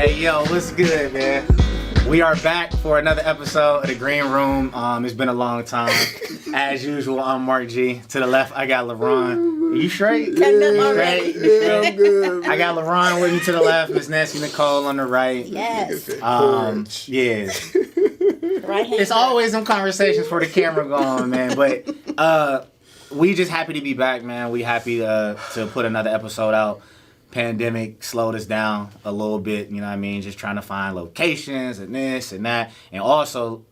Hey, yo, what's good, man? We are back for another episode of The Green Room. It's been a long time. As usual, I'm Marc G. To the left, I got LeRon. You straight? Yeah, I'm good. I got LeRon with me to the left, Miss Nancy NiChole on the right. Yes. Yeah. Right hand. It's always some conversations for the camera going, man. But we just happy to be back, man. We happy to put another episode out. Pandemic slowed us down a little bit, you know what I mean? Just trying to find locations and this and that. And also,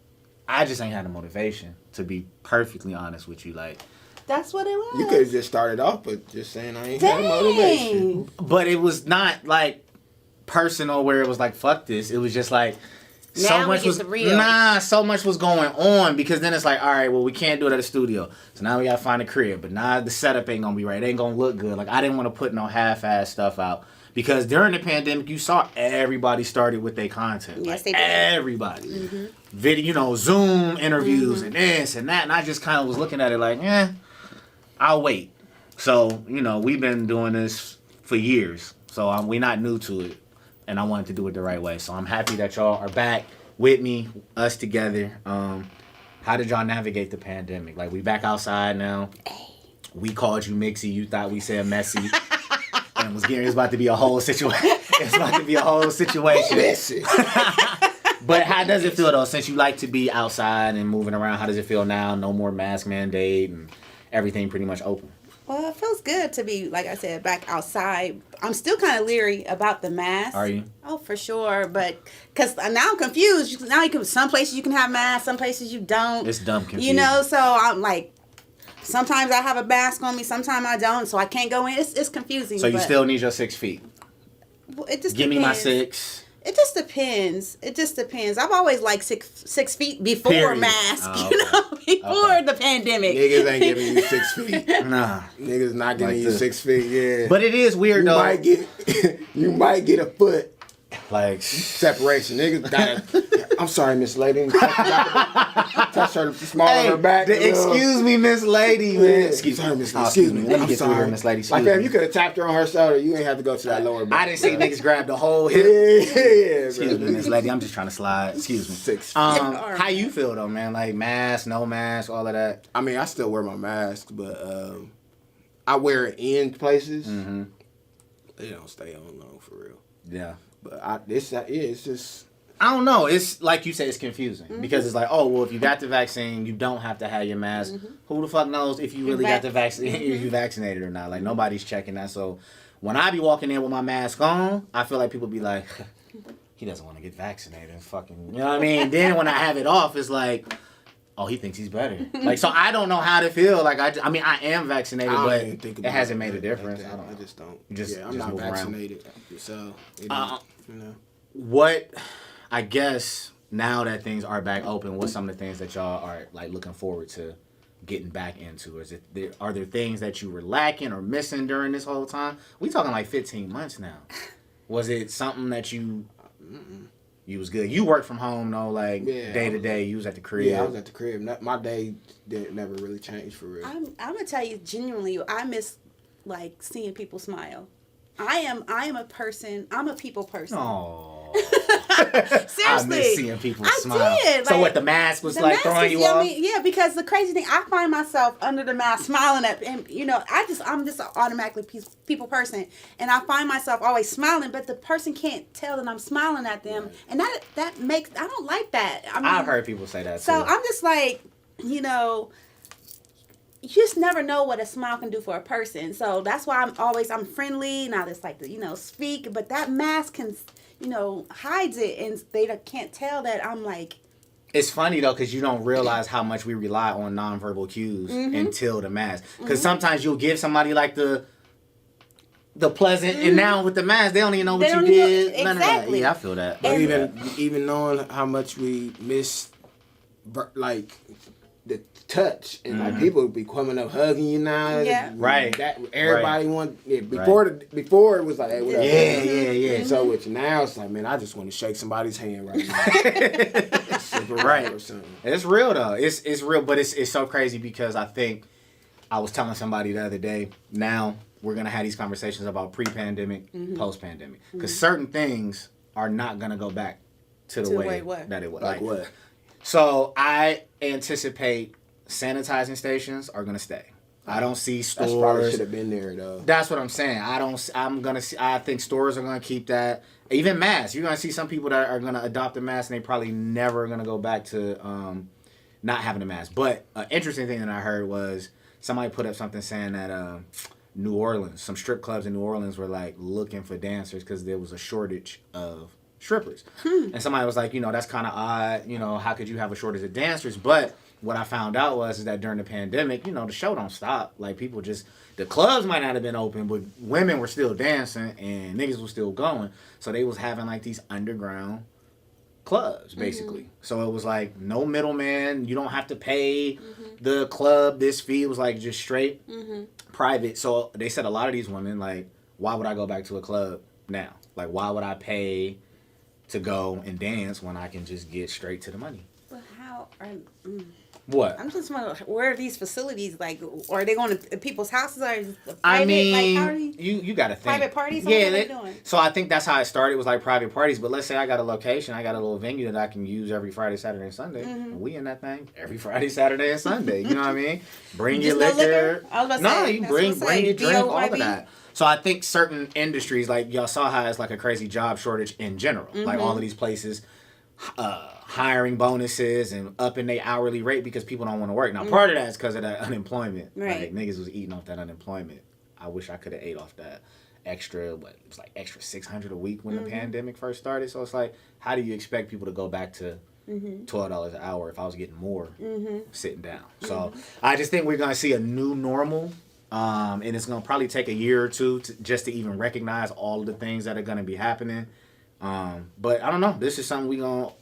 I just ain't had the motivation, to be perfectly honest with you. Like, that's what it was. You could have just started off with just saying I ain't had a motivation. But it was not like personal where it was like, fuck this. It was just like, now so much was real. So much was going on, because then it's like, all right, well, we can't do it at the studio, so now we gotta find a crib. But now the setup ain't gonna be right. It ain't gonna look good. Like, I didn't want to put no half-ass stuff out, because during the pandemic, you saw everybody started with their content. Yes, like, they did. Everybody, Mm-hmm. video, Zoom interviews, and this and that. And I just kind of was looking at it like, I'll wait. So we've been doing this for years, so we're not new to it. And I wanted to do it the right way. So I'm happy that y'all are back with me, us together. How did y'all navigate the pandemic? Like, we back outside now. We called you Mixy. You thought we said messy. And it was about to be a whole situation. It's about to be a whole situation. Messy. But how does it feel, though, since you like to be outside and moving around? How does it feel now? No more mask mandate and everything pretty much open. Well, it feels good to be, like I said, back outside. I'm still kind of leery about the mask. Are you? Oh, for sure. But because now I'm confused. Some places you can have masks, some places you don't. It's dumb confusing. So I'm like, sometimes I have a mask on me, sometimes I don't, so I can't go in. It's confusing. So you still need your 6 feet? Well, it just Give me depends. my 6. It just depends. I've always liked 6 feet before Period. mask, Oh, okay. before the pandemic. Niggas ain't giving you 6 feet. Nah. Niggas not giving Like you this. 6 feet, yeah. But it is weird, though. You might get a foot Like, separation. Niggas gotta... I'm sorry, Miss Lady. Touch her small on her back. excuse me, Miss Lady, man. Excuse me, Miss Lady. Excuse me. Let me I'm get through sorry. here, Miss Lady. Excuse Like, fam, me. you could have tapped her on her shoulder. You ain't have to go to that lower back. I didn't see niggas grab the whole hip. Yeah, Excuse me, Miss Lady. I'm just trying to slide. Excuse me. 6 feet. How you feel, though, man? Like, mask, no mask, all of that? I mean, I still wear my mask, but I wear it in places. Mm-hmm. It don't stay on long for real. Yeah. But it's just... I don't know. It's like you said, it's confusing. Mm-hmm. Because it's like, oh, well, if you got the vaccine, you don't have to have your mask. Mm-hmm. Who the fuck knows if you really got the vaccine, if you vaccinated or not? Like, nobody's checking that. So when I be walking in with my mask on, I feel like people be like, he doesn't want to get vaccinated. Fucking, you know what I mean? Then when I have it off, it's like, oh, he thinks he's better. Like, so I don't know how to feel. Like, I mean, I am vaccinated, I don't but even think it about hasn't made a difference. Like I don't know. I just don't. I'm I'm not move around. vaccinated, so What, I guess, now that things are back open, what's some of the things that y'all are like looking forward to getting back into? Are there things that you were lacking or missing during this whole time? We talking like 15 months now. Was it something that you was good? You work from home though, like day to day. You was at the crib. Yeah, I was at the crib. My day never really changed for real. I'm gonna tell you genuinely, I miss like seeing people smile. I am a person. I'm a people person. Aww. Seriously, I miss seeing people smile. I did. So like, what? The mask was the like mask throwing is you yummy. off. Yeah, because the crazy thing, I find myself under the mask smiling at, and I'm just an automatically people person, and I find myself always smiling, but the person can't tell that I'm smiling at them, and that makes I don't like that. I mean, I've heard people say that. So too. I'm just like, you just never know what a smile can do for a person. So that's why I'm friendly, and I just like to, speak. But that mask can, hides it, and they can't tell that I'm like. It's funny though, because you don't realize how much we rely on nonverbal cues until the mask. Because sometimes you'll give somebody like the pleasant, and now with the mask, they don't even know what you did. None of that. Exactly. Yeah, I feel that. But even knowing how much we miss, like the touch, and like people be coming up hugging you now. Yeah. Right. That everybody want. Yeah, before it was like, hey, what up? Yeah. So with you now, it's like, man, I just want to shake somebody's hand right now. Right. Or something. It's real though. It's real, but it's so crazy because I think I was telling somebody the other day. Now we're gonna have these conversations about pre-pandemic, post-pandemic, because certain things are not gonna go back to the way that it was. Like what? So I anticipate sanitizing stations are gonna stay. I don't see stores. That's probably should have been there though. That's what I'm saying. I think stores are gonna keep that. Even masks. You're gonna see some people that are gonna adopt a mask and they probably never gonna go back to not having a mask. But an interesting thing that I heard was somebody put up something saying that New Orleans, some strip clubs in New Orleans were like looking for dancers because there was a shortage of strippers. And somebody was like, that's kind of odd. How could you have a shortage of dancers? But what I found out is that during the pandemic, the show don't stop. Like people the clubs might not have been open, but women were still dancing and niggas was still going. So they was having like these underground clubs basically. So it was like no middleman. You don't have to pay the club this fee. It was like just straight private. So they said a lot of these women like, why would I go back to a club now? Like why would I pay to go and dance when I can just get straight to the money? But how are... What? I'm just wondering, where are these facilities? Like, or are they going to people's houses? Or is it private? I mean, like, how are you got to think. Private parties? Yeah, what are they doing? So I think that's how it started. It was like private parties. But let's say I got a location. I got a little venue that I can use every Friday, Saturday, and Sunday. And we in that thing every Friday, Saturday, and Sunday. You know what I mean? Bring your Just no liquor. liquor? I was about to No, say, you that's bring what I'm saying. your drink, all of DOYB? that. So I think certain industries, like y'all saw how it's like a crazy job shortage in general. Like all of these places hiring bonuses and upping their hourly rate because people don't want to work. Now, part of that is because of that unemployment. Right. Like, niggas was eating off that unemployment. I wish I could have ate off that extra, it was like extra $600 a week when the pandemic first started. So it's like, how do you expect people to go back to $12 an hour if I was getting more sitting down? So I just think we're going to see a new normal. And it's going to probably take a year or two just to even recognize all of the things that are going to be happening. But I don't know. This is something we going to,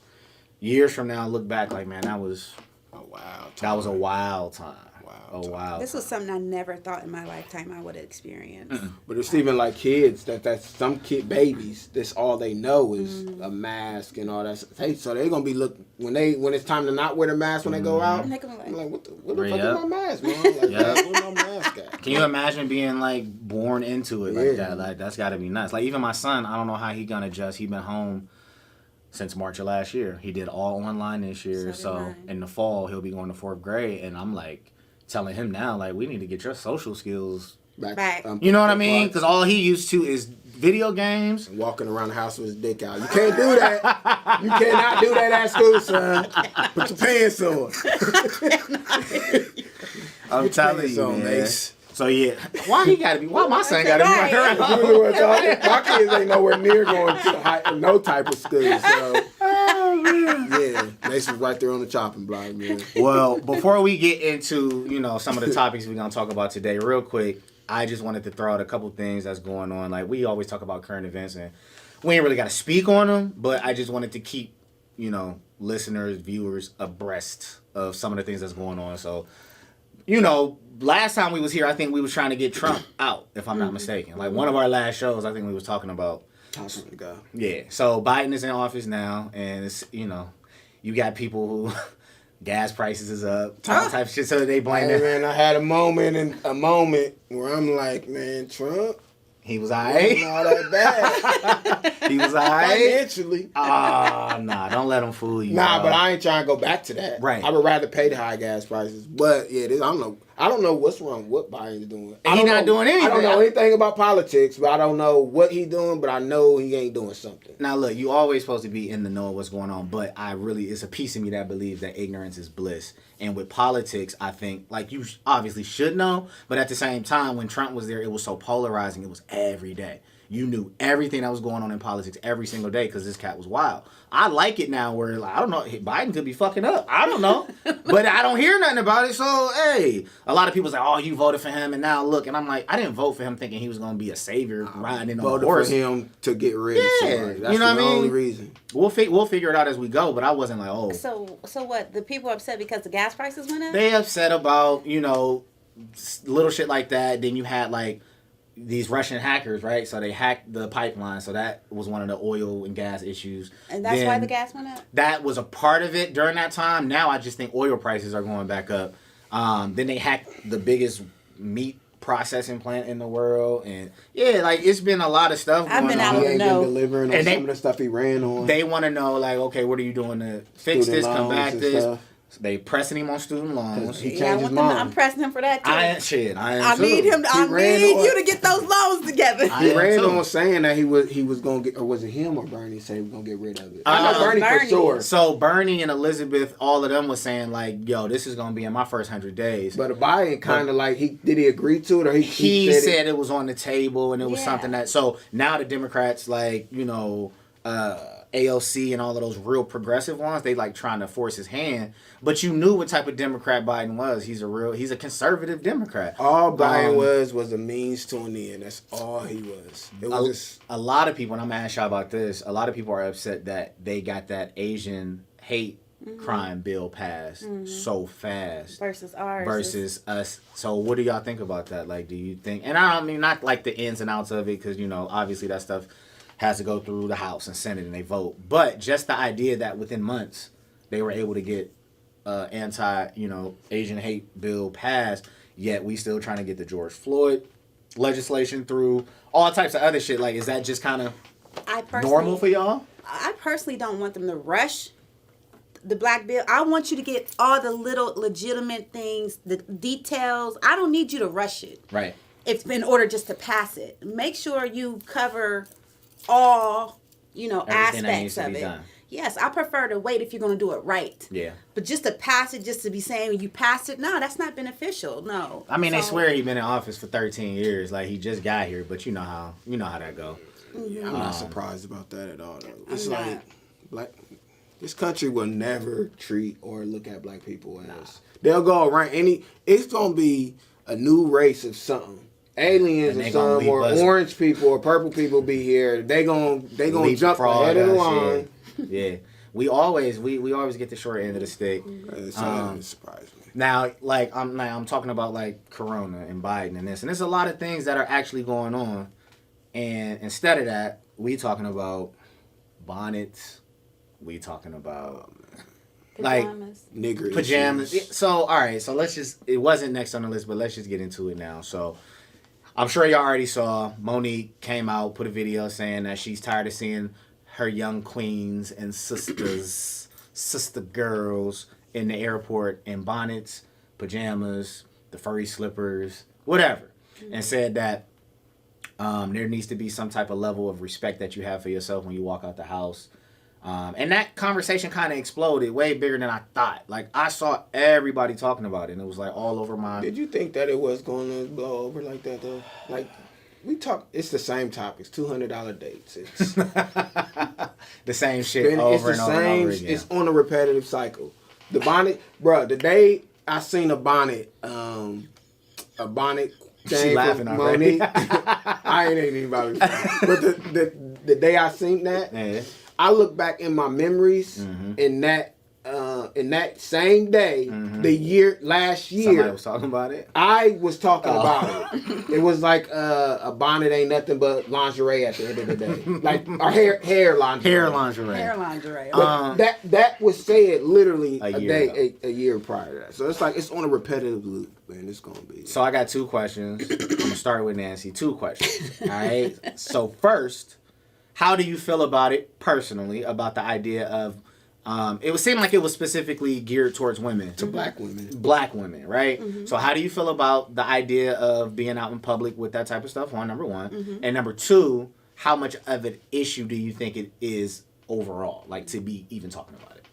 years from now, look back like, man, that was a wild time. That was a wild time. This was something I never thought in my lifetime I would have experienced. But it's even like kids that's some babies. That's all they know is a mask and all that. So they're gonna be when it's time to not wear the mask when they go out. I'm like, what the fuck is my mask, man? Like, where's my mask at? Can you imagine being like born into it like that? Like that's got to be nuts. Like even my son, I don't know how he gonna adjust. He been home since March of last year. He did all online this year. So in the fall he'll be going to 4th grade, and I'm like telling him now, like, we need to get your social skills back. You know what I mean? Because all he used to is video games. And walking around the house with his dick out. You can't do that. You cannot do that at school, son. Put your pants on. I'm telling you, man. Mace. So yeah, why my son gotta be right around? My kids ain't nowhere near going to no type of school. So yeah, Mace was right there on the chopping block, man. Well, before we get into some of the topics we're gonna talk about today, real quick, I just wanted to throw out a couple things that's going on. Like we always talk about current events, and we ain't really got to speak on them, but I just wanted to keep listeners, viewers abreast of some of the things that's going on. So. Last time we was here, I think we was trying to get Trump out, if I'm not mistaken. Like one of our last shows, I think we was talking about. Yeah. So Biden is in office now, and it's you got people who gas prices is up, type of shit. So they blame it. Man, I had a moment where I'm like, man, Trump. He was alright. Not that bad. He was alright. Financially. Nah, don't let him fool you. Nah, but I ain't trying to go back to that. Right. I would rather pay the high gas prices. But yeah, I don't know what's wrong with what Biden's doing. He's not doing anything. I don't know anything about politics, but I don't know what he's doing, but I know he ain't doing something. Now look, you always supposed to be in the know of what's going on, but it's a piece of me that believes that ignorance is bliss. And with politics, I think, like, you obviously should know, but at the same time, when Trump was there, it was so polarizing. It was every day. You knew everything that was going on in politics every single day because this cat was wild. I like it now where, like, I don't know, Biden could be fucking up. I don't know. But I don't hear nothing about it. So, hey, a lot of people say, oh, you voted for him, and now look. And I'm like, I didn't vote for him thinking he was going to be a savior riding in on a horse. Voted for him to get rid of somebody. That's the only reason. We'll figure it out as we go, but I wasn't like, oh. So what? The people are upset because the gas prices went up? They upset about, little shit like that. Then you had, like, these Russian hackers, right? So they hacked the pipeline. So that was one of the oil and gas issues. And that's why the gas went up? That was a part of it during that time. Now I just think oil prices are going back up. Then they hacked the biggest meat processing plant in the world, and like it's been a lot of stuff I've going been on. out of He the ain't know. been delivering on And some of the stuff he ran on. They want to know, like, okay, what are you doing to fix Student this, combat loans and this? stuff. They pressing him on student loans. He Yeah, changed his mind. I'm pressing him for that too. I am too. I need him. I ran need on- you to get those loans together. I He am ran too. on saying that he was gonna get, or was it him or Bernie said he was gonna get rid of it? I know Bernie for Bernie. sure. So Bernie and Elizabeth, all of them was saying like, "Yo, this is gonna be in my first 100 days." But Biden kind of like did he agree to it or he said it was on the table and it was Yeah. something that. So now the Democrats, like AOC and all of those real progressive ones, they like trying to force his hand. But you knew what type of Democrat Biden was. He's a conservative Democrat. all Biden was a means to an end. That's all he was. It was just, A lot of people, and I'm gonna ask y'all about this. A lot of people are upset that they got that Asian hate crime bill passed so fast Versus ours. versus us. So what do y'all think about that? Like, do you think? And I don't mean not like the ins and outs of it, because obviously that stuff has to go through the House and Senate and they vote. But just the idea that within months they were able to get Asian hate bill passed, yet we still trying to get the George Floyd legislation through, all types of other shit. Like, is that just kind of normal for y'all? I personally don't want them to rush the black bill. I want you to get all the little legitimate things, the details. I don't need you to rush it. Right. If in order just to pass it. Make sure you cover all, Everything that aspects needs to of be it. done. Yes, I prefer to wait if you're going to do it right. Yeah. But just to pass it, just to be saying you passed it, no, that's not beneficial. No. I mean, they So- swear he been in office for 13 years. Like, he just got here, but you know how that go. yeah, I'm not surprised about that at all. Though. It's I'm like this country will never treat or look at black people as they'll go around it's gonna be a new race of something. Aliens And or they gonna something, or leave us- orange people or purple people be here. They gonna jump Leapfrog ahead of the us, line. Yeah. We always get the short end of the stick. It surprised me. Now, like I'm talking about like Corona and Biden and this, and there's a lot of things that are actually going on, and instead of that, we talking about bonnets. We talking about like Pajamas. Nigger pajamas. issues. So all right, so it wasn't next on the list, but let's just get into it now. So I'm sure y'all already saw Monique came out, put a video saying that she's tired of seeing her young queens and sister girls in the airport in bonnets, pajamas, the furry slippers, whatever, and said that there needs to be some type of level of respect that you have for yourself when you walk out the house. And that conversation kind of exploded way bigger than I thought. Like, I saw everybody talking about it, and it was like all over my... Did you think that it was going to blow over like that though? Like it's the same topics, $200 dates. It's the same shit over and over and over again. It's on a repetitive cycle. The bonnet, bro. The day I seen a bonnet thing She laughing from already. Monique, I ain't even about it. But the day I seen that, Yeah. I look back in my memories in that same day, last Somebody year. was talking about it. I was talking about it. It was like a bonnet ain't nothing but lingerie at the end of the day, like or hair lingerie. Hair lingerie. Hair lingerie. But that was said literally A year a year prior to that. So it's like it's on a repetitive loop, man. It's gonna be. So I got two questions. I'm gonna start with Nancy. Two questions. All right. So first, how do you feel about it personally? About the idea of it would seem like it was specifically geared towards women. To black women. Black women, right? So how do you feel about the idea of being out in public with that type of stuff? Number one. And number two, how much of an issue do you think it is overall, like to be even talking about it?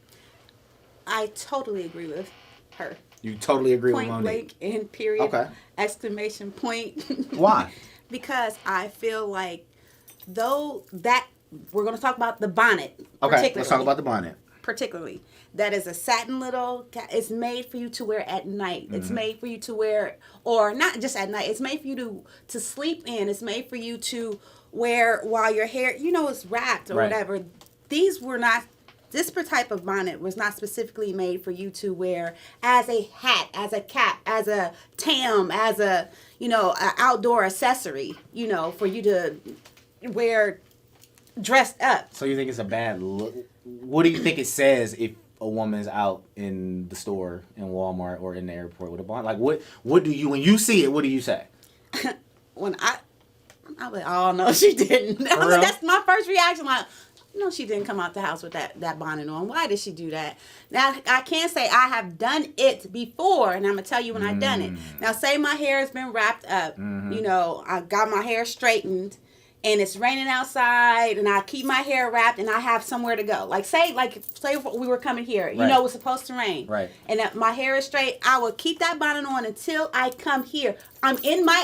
I totally agree with her. You totally agree Point with Monique? blank and period. Okay. Exclamation point. Why? Because I feel like though that we're going to talk about the bonnet. Okay, let's talk about the bonnet. Particularly, that is a satin it's made for you to wear at night. It's made for you to wear, or not just at night. It's made for you to sleep in. It's made for you to wear while your hair, is wrapped or Right. whatever. This type of bonnet was not specifically made for you to wear as a hat, as a cap, as a tam, as a, an outdoor accessory, for you to wear dressed up. So you think it's a bad look? What do you think it says if a woman's out in the store in Walmart or in the airport with a bonnet? Like, what do you, when you see it, what do you say? when I was like, oh no, she didn't. I was like, that's my first reaction. Like, no, she didn't come out the house with that bonnet on. Why did she do that? Now, I can't say I have done it before, and I'm going to tell you when I've done it. Now, say my hair has been wrapped up. You know, I got my hair straightened, and it's raining outside, and I keep my hair wrapped, and I have somewhere to go. Say we were coming here. You know, it was supposed to rain. Right. And my hair is straight. I will keep that bonnet on until I come here. I'm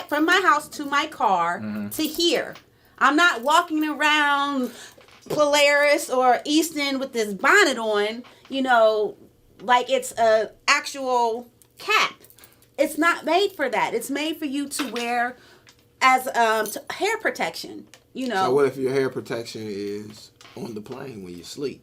from my house to my car to here. I'm not walking around Polaris or Easton with this bonnet on, you know, like it's a actual cap. It's not made for that. It's made for you to wear as hair protection, you know. So what if your hair protection is on the plane when you sleep?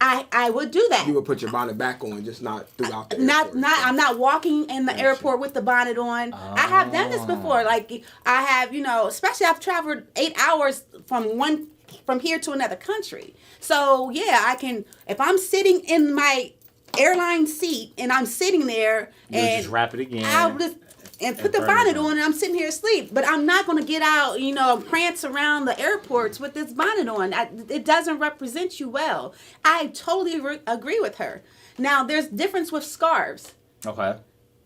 I would do that. You would put your bonnet back on, just not throughout the airport. I'm not walking in the Gotcha. airport with the bonnet on. I have done this before. Like I have, you know, especially I've traveled 8 hours from here to another country. So yeah, I can, if I'm sitting in my airline seat and I'm sitting there and just wrap it again. I'll just and put the bonnet on and I'm sitting here asleep. But I'm not going to get out, you know, prance around the airports with this bonnet on. It doesn't represent you well. I totally agree with her. Now, there's difference with scarves. Okay.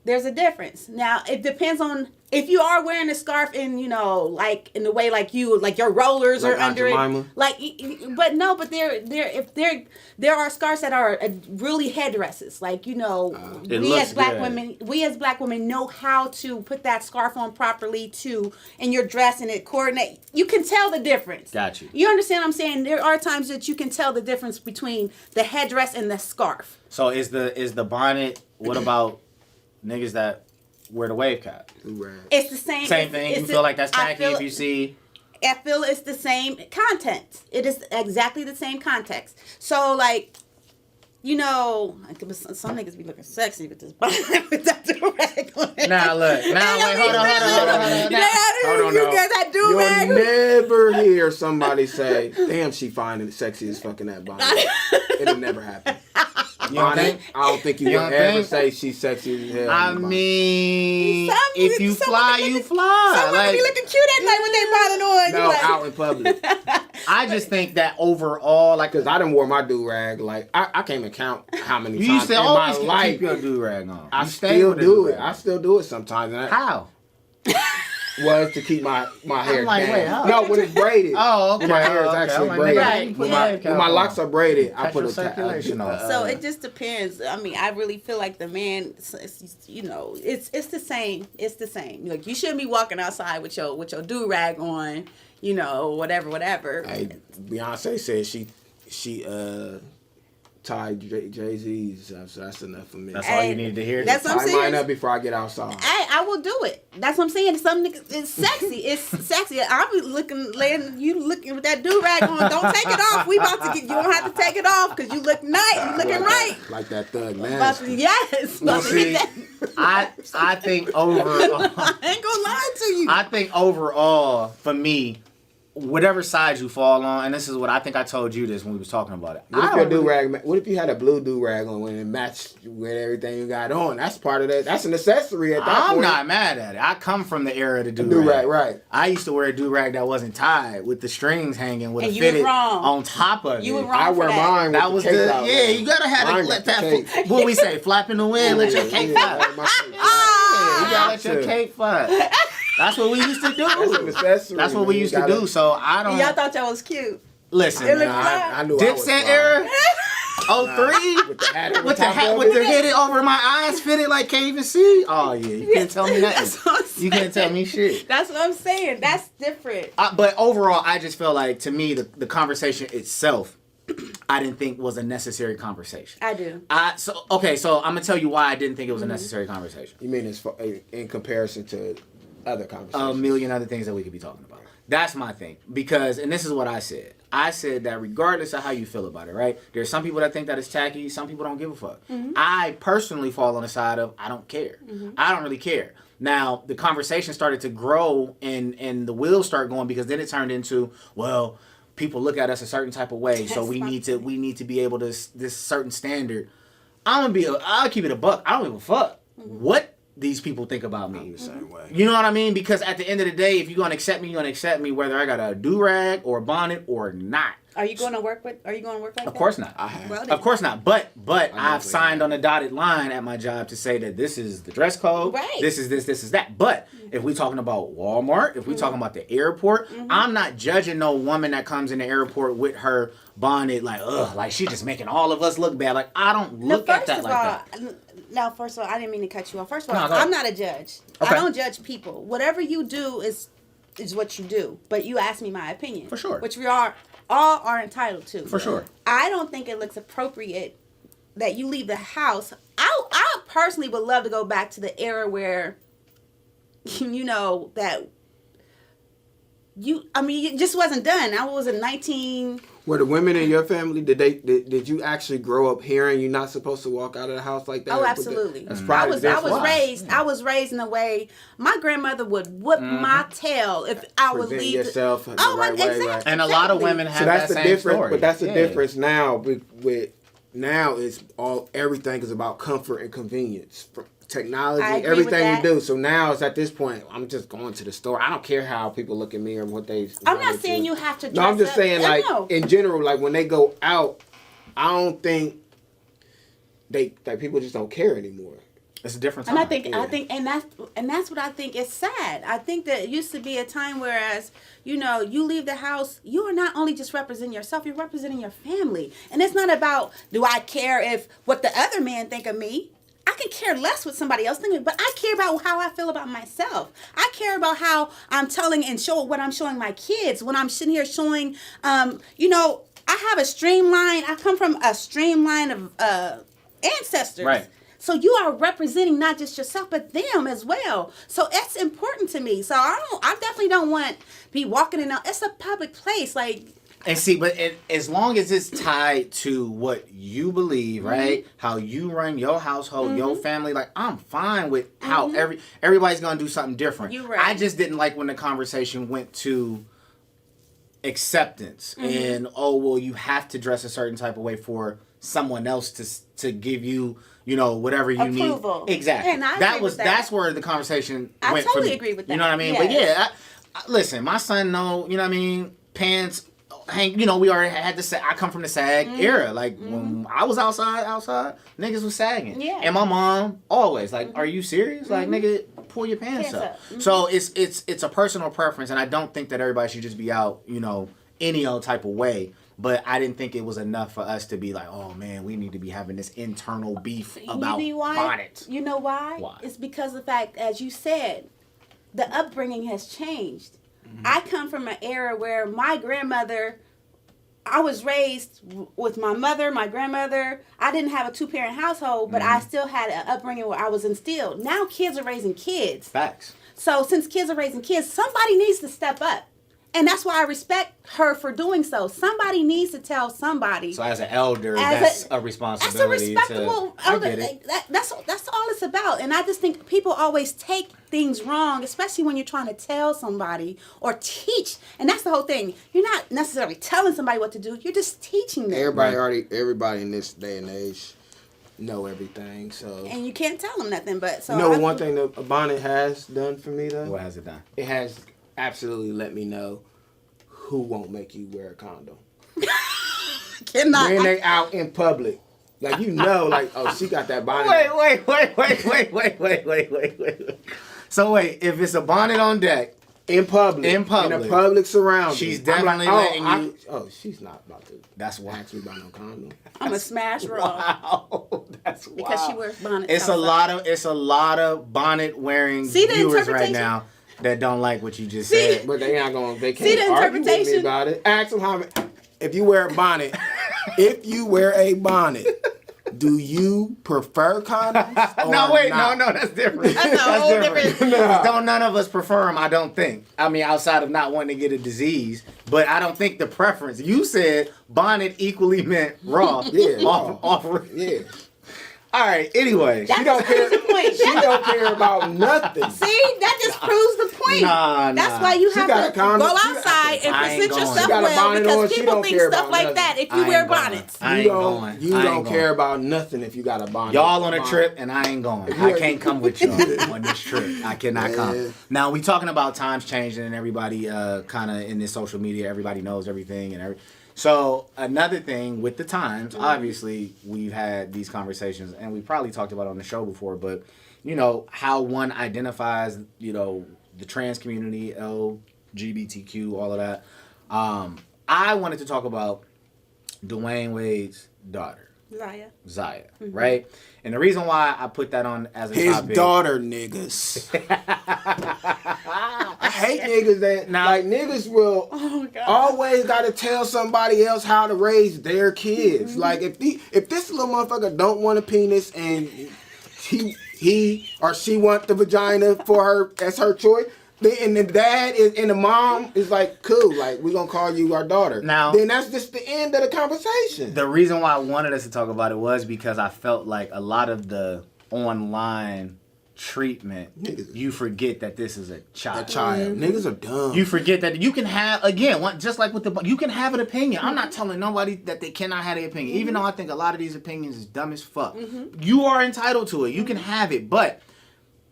There's a difference. Now, it depends on if you are wearing a scarf in, you know, like in the way like your rollers like are under Jemima. it. Like, but there are scarves that are really headdresses. Like, you know, we as black women know how to put that scarf on properly too, and your dress and it coordinate. You can tell the difference. Got you. You understand what I'm saying? There are times that you can tell the difference between the headdress and the scarf. So is the bonnet? What about niggas that wear the wave cap? It's the same. Same thing. You feel like that's tacky if you see. I feel it's the same content. It is exactly the same context. So like, you know, some niggas be looking sexy with this bonnet with that do-rag on it. Nah, look. Nah, wait, hold on. You got that do-rag. You'll never hear somebody say, damn, she fine and sexy as fucking that bonnet. It'll never happen. You don't think? I don't think you would ever say she's sexy as hell. I mean, if you fly, you fly. Someone be looking cute at night with their bonnet on. No, like, out in public. I just think that overall, like, because I done wore my do-rag, like, I can't even count how many you times used to in my always life. keep your do-rag on. I You stay still with do the it. do-rag. I still do it sometimes. And How? was to keep my hair like, down. wait, how? No, when it's braided. Oh, okay. When my hair is Okay. actually I'm like, braided. Right. When my locks are braided, I Cut put your a circulation off. So it just depends. I mean, I really feel like the man, you know, it's the same. It's the same. Like you shouldn't be walking outside with your do-rag on, you know, whatever. Hey, Beyonce said she tied Jay-Z's, so that's enough for me. That's all you needed to hear. That's what I'm Tie saying. mine up before I get outside. I will do it. That's what I'm saying. Some niggas, it's sexy. It's sexy. I'll be you looking with that do-rag on. Don't take it off. We about to get, you don't have to take it off because you look nice. You looking right. Like that thug man. Yes. Well, see, I think overall, I ain't gonna lie to you. I think overall, for me, whatever side you fall on, and this is what I think I told you this when we was talking about it. What if you had a blue do-rag on when it matched with everything you got on? That's part of that. That's an accessory at that point. I'm not mad at it. I come from the era of the do-rag. Do-rag, right. I used to wear a do-rag that wasn't tied with the strings hanging with And a you was fitted wrong. on top of it. You were wrong. I wear mine with That the was cape out. you gotta have Mine to let got the that. cape. What we say, flap in the wind, let your cape fly. Yeah, you gotta let your cape fly. That's what we used to do. That's an accessory. That's what we used to do. So I don't. Y'all thought y'all was cute. Listen, It looked I knew I was Dipset fly. era. 03 With the hat with the hat with the hooded over my eyes fitted like can't even see. Oh yeah, you can't tell me That's nothing. what I'm saying. You can't tell me shit. That's what I'm saying. That's different. But overall, I just feel like to me the conversation itself, I didn't think was a necessary conversation. I do. So I'm gonna tell you why I didn't think it was a necessary conversation. You mean in comparison to other conversations? A million other things that we could be talking about. That's my thing. Because, and this is what I said. I said that regardless of how you feel about it, right? There's some people that think that it's tacky. Some people don't give a fuck. Mm-hmm. I personally fall on the side of I don't care. Mm-hmm. I don't really care. Now, the conversation started to grow and the wheels start going because then it turned into, well, people look at us a certain type of way. So we need to be able to, this certain standard. I'll keep it a buck. I don't give a fuck. Mm-hmm. What these people think about me. I'm the same way. You know what I mean? Because at the end of the day, if you're gonna accept me, you're gonna accept me whether I got a do-rag or a bonnet or not. Are you going to work like that? Of course not. I have. Well, Of course not. But I've signed on the dotted line at my job to say that this is the dress code. Right. This is this is that. But if we talking about Walmart, if we talking about the airport, I'm not judging no woman that comes in the airport with her bonnet like, ugh, like she just making all of us look bad. Like, I don't look at that like that. No, first of all, I didn't mean to cut you off. First of all, No, I'm not a judge. Okay. I don't judge people. Whatever you do is what you do. But you asked me my opinion. For sure. Which we all are entitled to. For sure. I don't think it looks appropriate that you leave the house. I personally would love to go back to the era where, you know, it just wasn't done. I was in 19... Were the women in your family, did you actually grow up hearing you're not supposed to walk out of the house like that? Oh, absolutely. That's probably I was raised in a way. My grandmother would whip my tail if I would leave yourself. Exactly. And a lot of women have that same difference. story. But that's the difference now. With now, it's everything is about comfort and convenience. Technology, everything you do. So now it's at this point, I'm just going to the store. I don't care how people look at me or what they. I'm not saying you have to. No, I'm just saying like in general, like when they go out, I don't think people just don't care anymore. It's a different time. And I think, and that's what I think is sad. I think that it used to be a time whereas, you know, you leave the house, you are not only just representing yourself, you're representing your family, and it's not about do I care if what the other man think of me. I can care less what somebody else thinks, but I care about how I feel about myself. I care about how I'm telling and what I'm showing my kids when I'm sitting here showing, you know, I come from a streamline of ancestors. Right. So you are representing not just yourself, but them as well. So it's important to me. So I definitely don't want to be walking in. It's a public place. Like, and see, but as long as it's tied to what you believe, right? How you run your household, your family, like I'm fine with how everybody's gonna do something different. You're right. I just didn't like when the conversation went to acceptance and well, you have to dress a certain type of way for someone else to give you, you know, whatever you approval. Need. Exactly. And I agree with that. That's where the conversation went. I totally for me. agree with that. You know what I mean? Yes. But yeah, listen, my son know, you know what I mean, pants. You know, we already had I come from the SAG era. Like when I was outside, niggas was sagging. Yeah. And my mom always like, "Are you serious? Like, nigga, pull your pants up." So it's a personal preference, and I don't think that everybody should just be out, you know, any old type of way. But I didn't think it was enough for us to be like, "Oh man, we need to be having this internal beef about bonnets." You know why? Why? It's because of the fact, as you said, the upbringing has changed. I come from an era where my grandmother, I was raised with my mother, my grandmother. I didn't have a 2-parent household, but I still had an upbringing where I was instilled. Now kids are raising kids. Facts. So since kids are raising kids, somebody needs to step up. And that's why I respect her for doing so. Somebody needs to tell somebody. So as an elder, that's a responsibility. That's a respectable elder. I get it. That's all it's about. And I just think people always take things wrong, especially when you're trying to tell somebody or teach. And that's the whole thing. You're not necessarily telling somebody what to do. You're just teaching them. Everybody in this day and age know everything. So. And you can't tell them nothing. But so you know, one thing that a bonnet has done for me though. What has it done? It has absolutely let me know who won't make you wear a condom. Cannot. When they out in public. Like, you know, like, oh, she got that bonnet. Wait. So wait, if it's a bonnet on deck. In public. In a public surrounding. She's definitely letting you. She's not about to. That's why. Ask me about no condom. I'm a smash raw. Wow. That's wild. Because she wears bonnets. It's a lot of bonnet wearing viewers right now that don't like what you just said. But they can't argue with me about it. Ask them how, if you wear a bonnet, do you prefer condoms? No, that's different. That's a whole different. Don't none of us prefer them, I don't think. I mean, outside of not wanting to get a disease. But I don't think the preference. You said bonnet equally meant raw. Yeah. Off. Yeah. All right. Anyway, she don't care. Point. She don't care about nothing. See, that just proves the point. That's why you have to go outside and present yourself well because people think stuff like that if you wear bonnets. You don't care about nothing if you got a bonnet. Y'all on a trip and I ain't going. I can't come with y'all on this trip. I cannot come. Now we talking about times changing and everybody kind of in this social media. Everybody knows everything and everything. So another thing with the times, obviously we've had these conversations and we probably talked about it on the show before, but you know how one identifies, you know, the trans community, LGBTQ, all of that. I wanted to talk about Dwayne Wade's daughter, Zaya, right? And the reason why I put that on as a topic, his daughter, niggas. I hate niggas that like niggas will always gotta tell somebody else how to raise their kids. Like if this little motherfucker don't want a penis and he or she want the vagina for her as her choice, and the dad is and the mom is like, cool, like we gonna call you our daughter. Now then that's just the end of the conversation. The reason why I wanted us to talk about it was because I felt like a lot of the online treatment, you forget that this is a child. Niggas are dumb. You forget that you can have, again, just like with you can have an opinion. I'm not telling nobody that they cannot have an opinion, even though I think a lot of these opinions is dumb as fuck. You are entitled to it. You can have it, but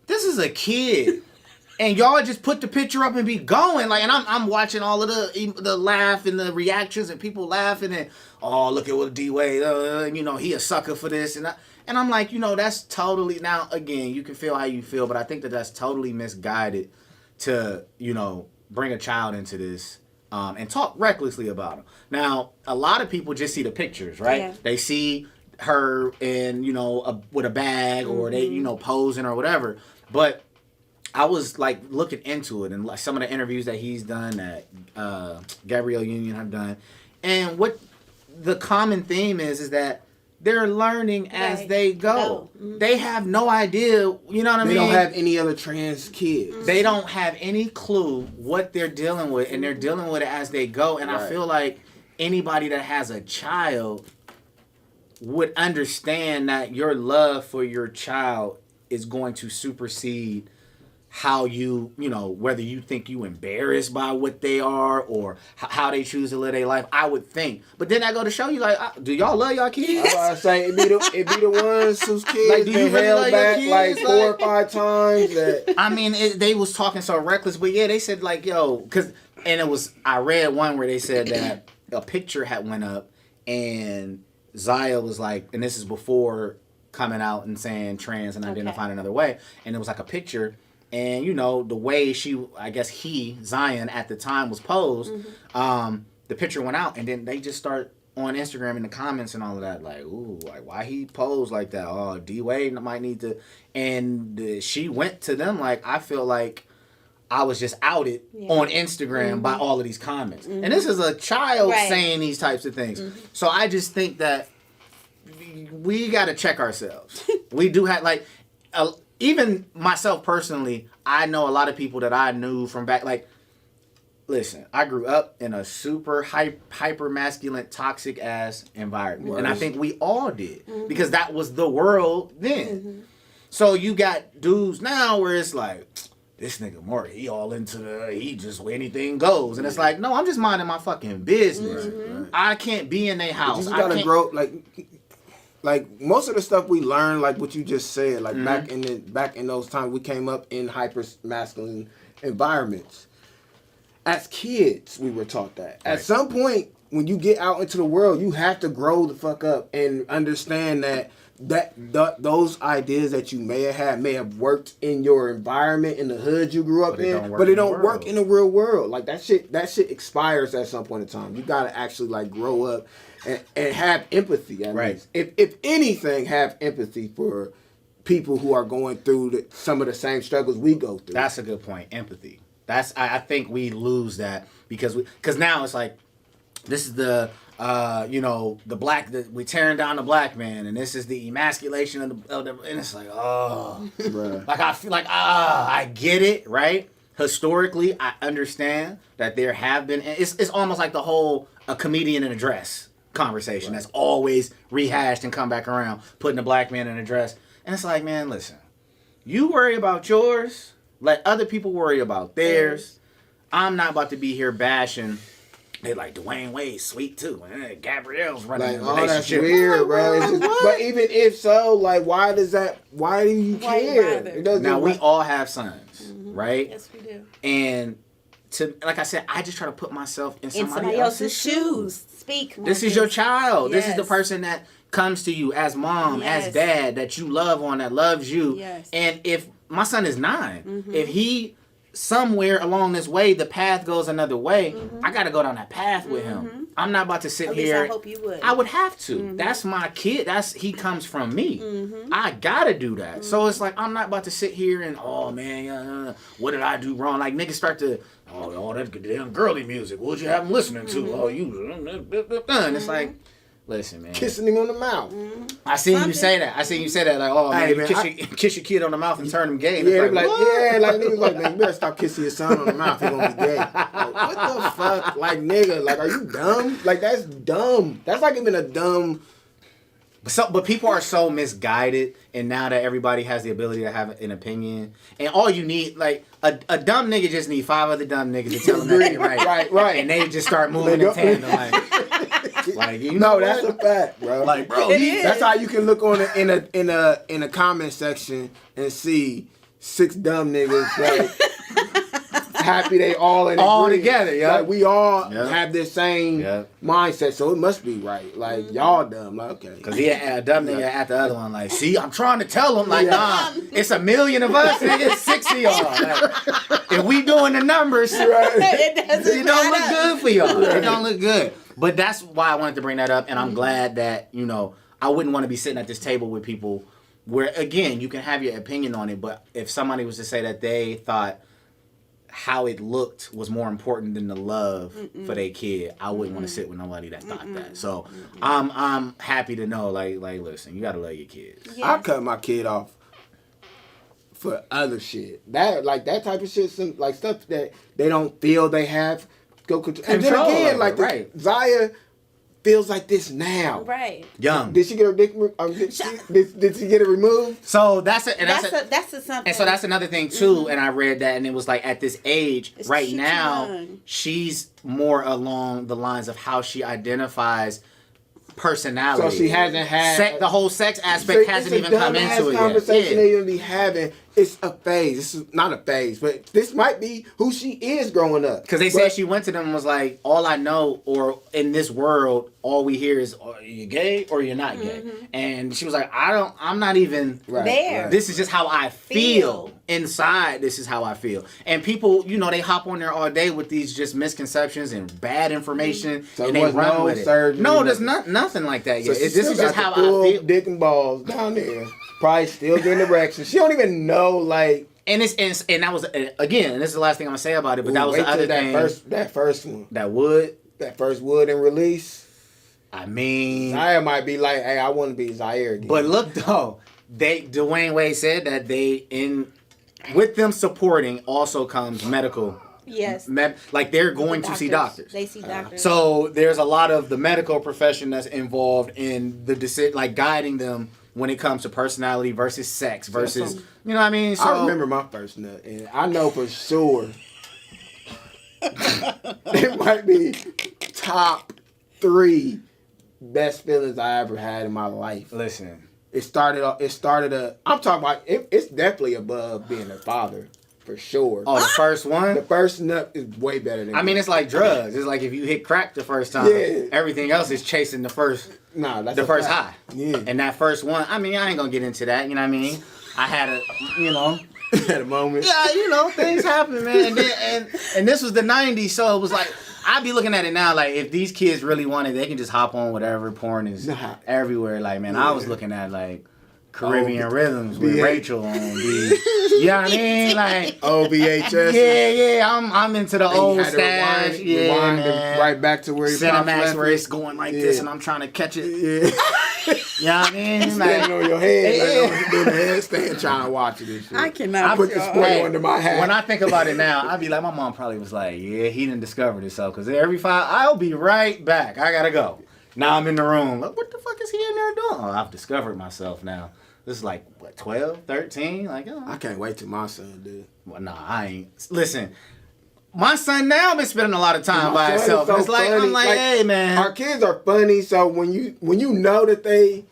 this is a kid. And y'all just put the picture up and be going. Like, and I'm watching all of the laugh and the reactions and people laughing and, oh, look at what D-Wade, you know, he a sucker for this. And I'm like, you know, that's totally, now, again, you can feel how you feel, but I think that that's totally misguided to, you know, bring a child into this and talk recklessly about him. Now, a lot of people just see the pictures, right? Yeah. They see her in, you know, with a bag or they, you know, posing or whatever. But I was like looking into it and like some of the interviews that he's done, that Gabrielle Union have done, and what the common theme is that they're learning as they go. They have no idea, you know what I mean? They don't have any other trans kids. They don't have any clue what they're dealing with, and they're dealing with it as they go. And I feel like anybody that has a child would understand that your love for your child is going to supersede how you know, whether you think you embarrassed by what they are or how they choose to live their life, I would think. But then I go to show you, like, do y'all love y'all kids? I was say it be the ones whose kids like, been held back like 4 or 5 times. I mean, they was talking so reckless, but yeah, they said like, yo, I read one where they said that a picture had went up and Zaya was like, and this is before coming out and saying trans and identifying another way, and it was like a picture. And, you know, the way Zion at the time was posed, the picture went out. And then they just start on Instagram in the comments and all of that. Like, ooh, like, why he posed like that? Oh, D-Wade might need to. And she went to them like, I feel like I was just outed on Instagram by all of these comments. And this is a child saying these types of things. So I just think that we got to check ourselves. We do have, like... even myself personally, I know a lot of people that I knew from back, like, listen, I grew up in a super hyper masculine, toxic ass environment. And I think we all did because that was the world then. So you got dudes now where it's like, this nigga Mark, he all into he just anything goes. And it's like, no, I'm just minding my fucking business. I can't be in their house. You just gotta grow, like most of the stuff we learned, like what you just said, like back in those times, we came up in hyper masculine environments. As kids, we were taught that. At some point, when you get out into the world, you have to grow the fuck up and understand that those ideas that you may have worked in your environment in the hood you grew up in, but it don't work in the real world. Like that shit expires at some point in time. You gotta actually like grow up and have empathy. At least. If anything, have empathy for people who are going through some of the same struggles we go through. That's a good point. Empathy. I think we lose that because now it's like this is the the black, we're tearing down the black man, and this is the emasculation of the and it's like, oh, like I feel like I get it, right? Historically, I understand that there have been. It's almost like the whole a comedian in a dress conversation that's always rehashed and come back around, putting a black man in a dress. And it's like, man, listen, you worry about yours, let other people worry about theirs. I'm not about to be here bashing. They like Dwayne Wade's sweet too. Gabrielle's running a relationship. That's weird, bro. It's just, but even if so, like, why do you care? Now we all have sons, right? Yes, we do. And like I said, I just try to put myself in somebody else's shoes. Speak. This is your child. Yes. This is the person that comes to you as mom, as dad, that you love on, that loves you. Yes. And if my son is 9, if he somewhere along this way the path goes another way, I got to go down that path with him. I'm not about to sit here. I hope you would. I would have to. That's my kid. He comes from me. I gotta do that. So it's like I'm not about to sit here and what did I do wrong? Like niggas start to that damn girly music. What'd you have them listening to? Oh, you and it's like, listen, man. Kissing him on the mouth. I seen you say that. Like, oh, hey, man, kiss your kid on the mouth and turn him gay. Yeah, like niggas like, man, you better stop kissing your son on the mouth. He's gonna be gay. Like, what the fuck? Like, nigga, like, are you dumb? Like, that's dumb. That's like even a dumb. But people are so misguided, and now that everybody has the ability to have an opinion, and all you need, like, a dumb nigga just need 5 other dumb niggas to tell them that they're right, and they just start moving in tandem, like you know, that's a fact, bro. Like, bro, that's how you can look on in a comment section and see 6 dumb niggas like happy they all together, yeah. Like we all have this same mindset, so it must be right. Like y'all dumb, like okay. Cause he had a dumb nigga at the other one, like, see, I'm trying to tell him, like, nah, it's 1 million of us, nigga, it's 6 of y'all. Like, if we doing the numbers, it don't look good for y'all. It don't look good. But that's why I wanted to bring that up, and I'm glad that, you know, I wouldn't want to be sitting at this table with people where, again, you can have your opinion on it, but if somebody was to say that they thought how it looked was more important than the love for their kid, I wouldn't want to sit with nobody that thought that. So I'm happy to know, like, listen, you gotta love your kids. Yes. I cut my kid off for other shit. That type of shit, some like stuff that they don't feel they have. Go control. And then again, like Zaya feels like this now. Right. Young. Did she get her dick? Did she get it removed? So that's something. And so that's another thing too. And I read that, and it was like at this age, right now, she's more along the lines of how she identifies personality. So she hasn't had the whole sex aspect hasn't even come into it yet. Conversation they even be having. It's a phase. This is not a phase, but this might be who she is growing up. Because they said she went to them and was like, all I know, or in this world, all we hear is, are you gay or you're not gay? And she was like, I'm not even there. This is just how I feel. Inside, this is how I feel. And people, you know, they hop on there all day with these just misconceptions and bad information, so and they run with it. No, there's nothing like that yet. So this is just how I feel. Dick and balls down there. Probably still getting erection. She don't even know, like. And that was again. And this is the last thing I'm gonna say about it. But that was the other thing. That first one. That first wood and release. I mean, Zaire might be like, hey, I want to be Zaire again. But look though, Dwayne Wade said that with them supporting also comes medical. Yes. Like they're going to see doctors. They see doctors. So there's a lot of the medical profession that's involved in the decision, like guiding them when it comes to personality versus sex versus, you know what I mean? So, I remember my first nut, and I know for sure it might be top 3 best feelings I ever had in my life. Listen, I'm talking about, it's definitely above being a father. For sure. Oh, the first one? The first nut is way better than it's like drugs. It's like if you hit crack the first time, everything else is chasing the first high. Yeah. And that first one, I ain't gonna get into that, you know what I mean? I had had a moment. Yeah, things happen, man. And this was the 90s, so it was like, I'd be looking at it now, like, if these kids really wanted, they can just hop on whatever, porn is everywhere. Like, man, I was looking at, like, Caribbean Rhythms with Rachel on the, you know what I mean? Like OVHS. Yeah, I'm into the old stash. Rewind right back to where you Cinemax, where it's going like this, and I'm trying to catch it. Yeah. You know what I mean? Standing on your head, like doing the headstand, trying to watch it. Shit. I cannot. Put the spoil under my hat. When I think about it now, I'd be like, my mom probably was like, yeah, he didn't discover this, so because every 5, I'll be right back. I gotta go. Now I'm in the room. Like, what the fuck is he in there doing? Oh, I've discovered myself now. This is like, what, 12, 13? Like, oh. I can't wait till my son do. Well, nah, I ain't. Listen, my son now been spending a lot of time by himself. So it's like, funny. I'm like, hey, man. Our kids are funny, so when you know that they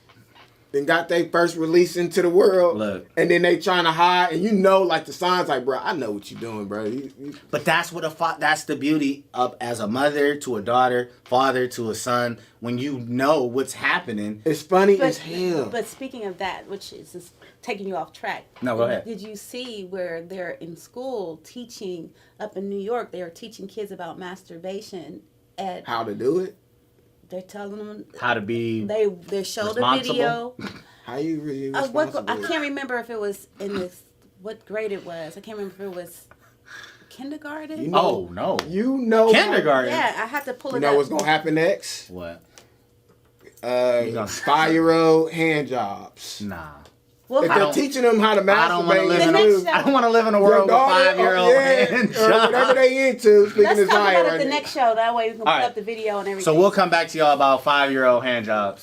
then got their first release into the world, Look. and then they trying to hide, and you know, like the signs, like, bro, I know what you're doing, bro. But that's what that's the beauty of as a mother to a daughter, father to a son. When you know what's happening, It's funny as hell. But speaking of that, which is just taking you off track. No, go ahead. Did you see where they're in school teaching up in New York? They are teaching kids about masturbation at. How to do it? They're telling them how to be They showed a responsible. video. How you really responsible? I can't remember if it was in this what grade it was. I can't remember if it was kindergarten. You know, Oh no, you know, kindergarten. Yeah, I had to pull You it know up. what's gonna happen next? What? 5-year-old hand jobs. Nah. Well, If how- they're teaching them how to I don't want to masturbate, live The in next a. I don't want to live in a world with 5-year-old hand or whatever they into. Speaking Let's this talk high about it right the now. next show. That way we can put right. up the video and everything. So we'll come back to y'all about 5-year-old hand jobs.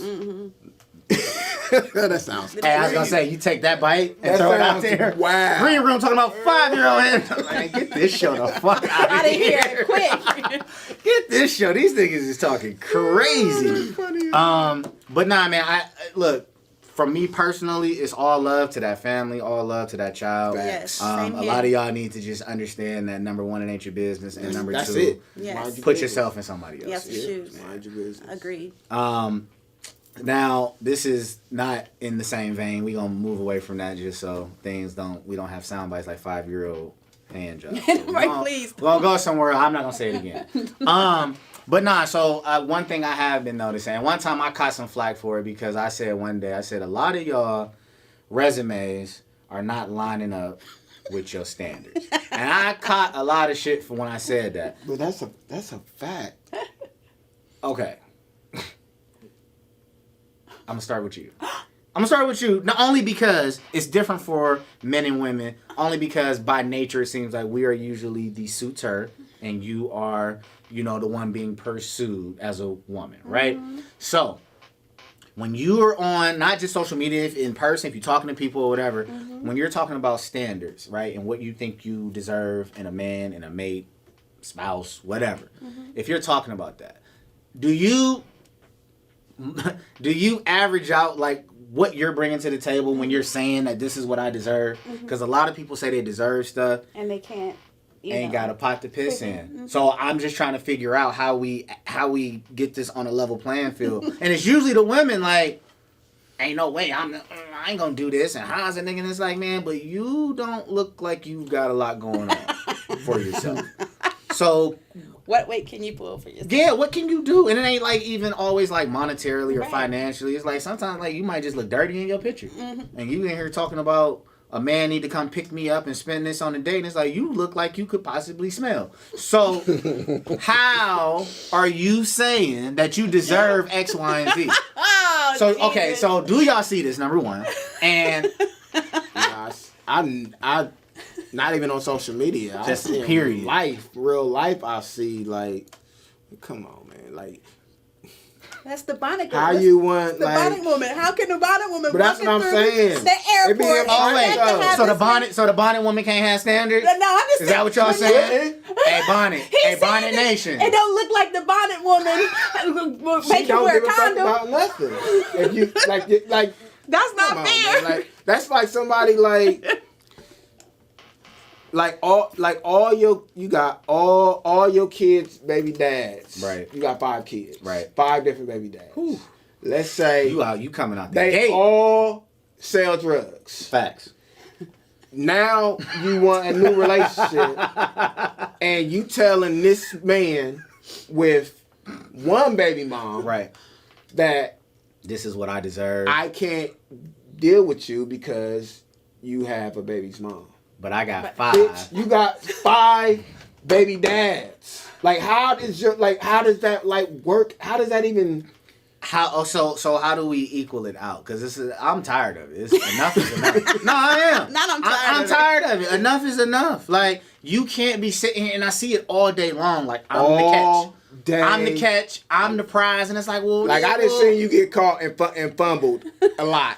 That sounds. Hey, I was gonna say you take that bite and That throw it out sounds there. wow. Green room talking about 5-year-old hand jobs. Man, get this show the fuck out out of of here quick. Get this show. These niggas is talking crazy. But nah, man. I look. For me personally, it's all love to that family, all love to that child. Yes, same A here. lot of y'all need to just understand that number one, it ain't your business, and number That's two, it. Yes. Mind your put business. yourself in somebody Yes, else's. shoes. Mind your business. Agreed. Now, this is not in the same vein. We gonna move away from that just so we don't have sound bites like 5-year-old hand jobs. So Right, please. We're gonna go somewhere. I'm not gonna say it again. But nah, so one thing I have been noticing, one time I caught some flack for it because I said one day, a lot of y'all resumes are not lining up with your standards. And I caught a lot of shit for when I said that. But that's a fact. Okay. I'm gonna start with you. Not only because it's different for men and women, only because by nature it seems like we are usually the suitor and you are, the one being pursued as a woman, right? So, when you are on not just social media, if in person, if you're talking to people or whatever, when you're talking about standards, right, and what you think you deserve in a man, in a mate, spouse, whatever, if you're talking about that, do you average out like what you're bringing to the table when you're saying that this is what I deserve? Because a lot of people say they deserve stuff And they can't. ain't got a pot to piss in. So I'm just trying to figure out how we get this on a level playing field. And it's usually the women like, ain't no way I ain't gonna do this. And how's a nigga? And it's like, man, but you don't look like you've got a lot going on for yourself. So What weight can you pull for yourself? yeah, what can you do? And it ain't like even always like monetarily or Right. financially. It's like sometimes like you might just look dirty in your picture. And you in here talking about a man need to come pick me up and spend this on a date. And it's like, you look like you could possibly smell. So how are you saying that you deserve X, Y, and Z? Oh, So, Jesus. okay, so do y'all see this, number one? And I not even on social media. Just I see in period. real life, I see like, come on, man, like. That's the bonnet girl. How That's you want the like? bonnet woman? How can the bonnet woman? But that's walking what I'm through saying. The It be airport. in oh my wait, expect to have so the this bonnet woman can't have standards? man- No, I'm just Is that what y'all but saying? Hey, bonnet. He Hey, said bonnet it- nation. It don't look like the bonnet woman will She make you don't wear give a a fuck condom. about nothing. If you like, That's come not on, fair. man. Like that's like somebody all your kids' baby dads. Right. You got 5 kids. Right. 5 different baby dads. Let's say You coming out the they gate. all sell drugs. Facts. Now you want a new relationship, and you telling this man with one baby mom Right. that This is what I deserve. I can't deal with you because you have a baby's mom. but I got Bitch, 5. you got 5 baby dads. Like how does that like work? How does that even? So how do we equal it out? Because I'm tired of it. Enough is enough. No, I am. Not I'm tired I'm of it. tired of it. Enough is enough. Like you can't be sitting here and I see it all day long. Like I'm the catch. day. I'm the catch. I'm the prize, and it's like, well, like I didn't see you get caught and fumbled a lot.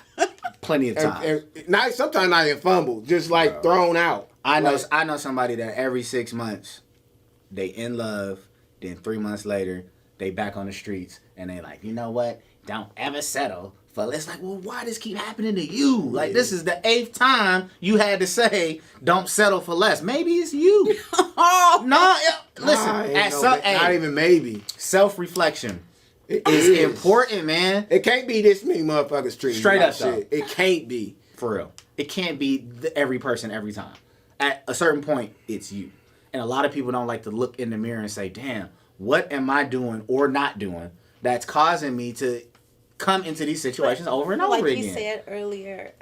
plenty of times. Not sometimes not even fumbled, just like thrown out. I know somebody that every 6 months they in love, then 3 months later they back on the streets, and they like, you know what? Don't ever settle for less. Like, well, why does keep happening to you? Like, this is the 8th time you had to say, don't settle for less. Maybe it's you. No, listen. Not even maybe. Self-reflection is important, man. It can't be this many motherfuckers treating Straight up, shit. It can't be. For real. It can't be every person every time. At a certain point, it's you. And a lot of people don't like to look in the mirror and say, damn, what am I doing or not doing that's causing me to come into these situations over and over again? Like you said earlier,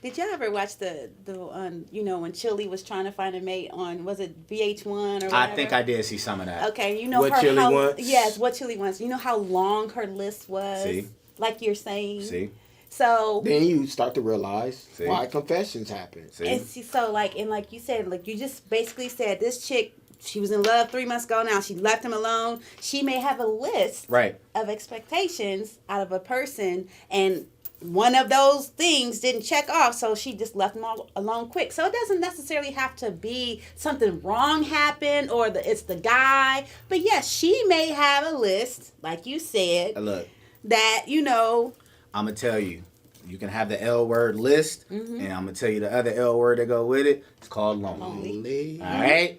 did y'all ever watch the when Chili was trying to find a mate on, was it VH1 or whatever? I think I did see some of that. Okay, you know What Chili Wants? Yes, What Chili Wants. You know how long her list was? See? Like you're saying. See? So then you start to realize why confessions happen. See? And so like you said, like you just basically said this chick, she was in love 3 months ago now. She left him alone. She may have a list of expectations out of a person, and one of those things didn't check off, so she just left him alone quick. So it doesn't necessarily have to be something wrong happened or it's the guy. But yes, she may have a list, like you said, Look, that, I'm going to tell you. You can have the L word list, and I'm going to tell you the other L word that go with it. It's called lonely. All right?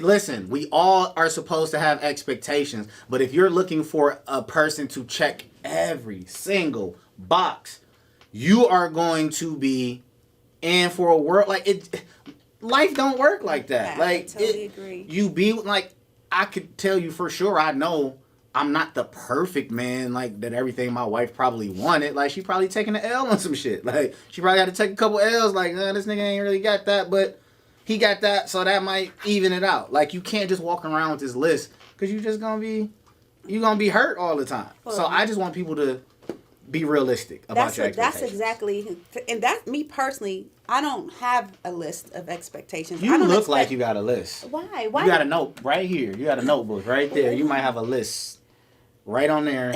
Listen, we all are supposed to have expectations, but if you're looking for a person to check every single box, you are going to be in for a world like it. Life don't work like that. I totally agree. You be like, I could tell you for sure, I know I'm not the perfect man, like, that everything my wife probably wanted. Like, she probably taking an L on some shit. Like, she probably had to take a couple L's, like, this nigga ain't really got that, but he got that, so that might even it out. Like, you can't just walk around with this list, because you just gonna be hurt all the time. So I just want people to be realistic about your expectations. That's exactly, and that's me personally. I don't have a list of expectations. You look like you got a list. Why? You got a note right here. You got a notebook right there. You might have a list right on there,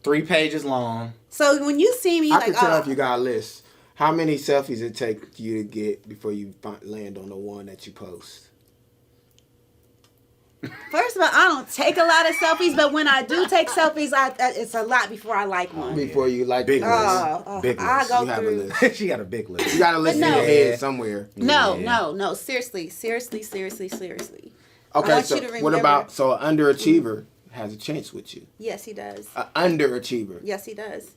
3 pages long. So when you see me, I can tell if you got a list. How many selfies it take you to get before you land on the one that you post? First of all, I don't take a lot of selfies, but when I do take selfies, it's a lot before I like one. Before you like big list. Big list. I go you have through. a list. She got a big list. You got a list in your head somewhere. No. Seriously. Okay, so what about an underachiever has a chance with you? Yes, he does. An underachiever. Yes, he does.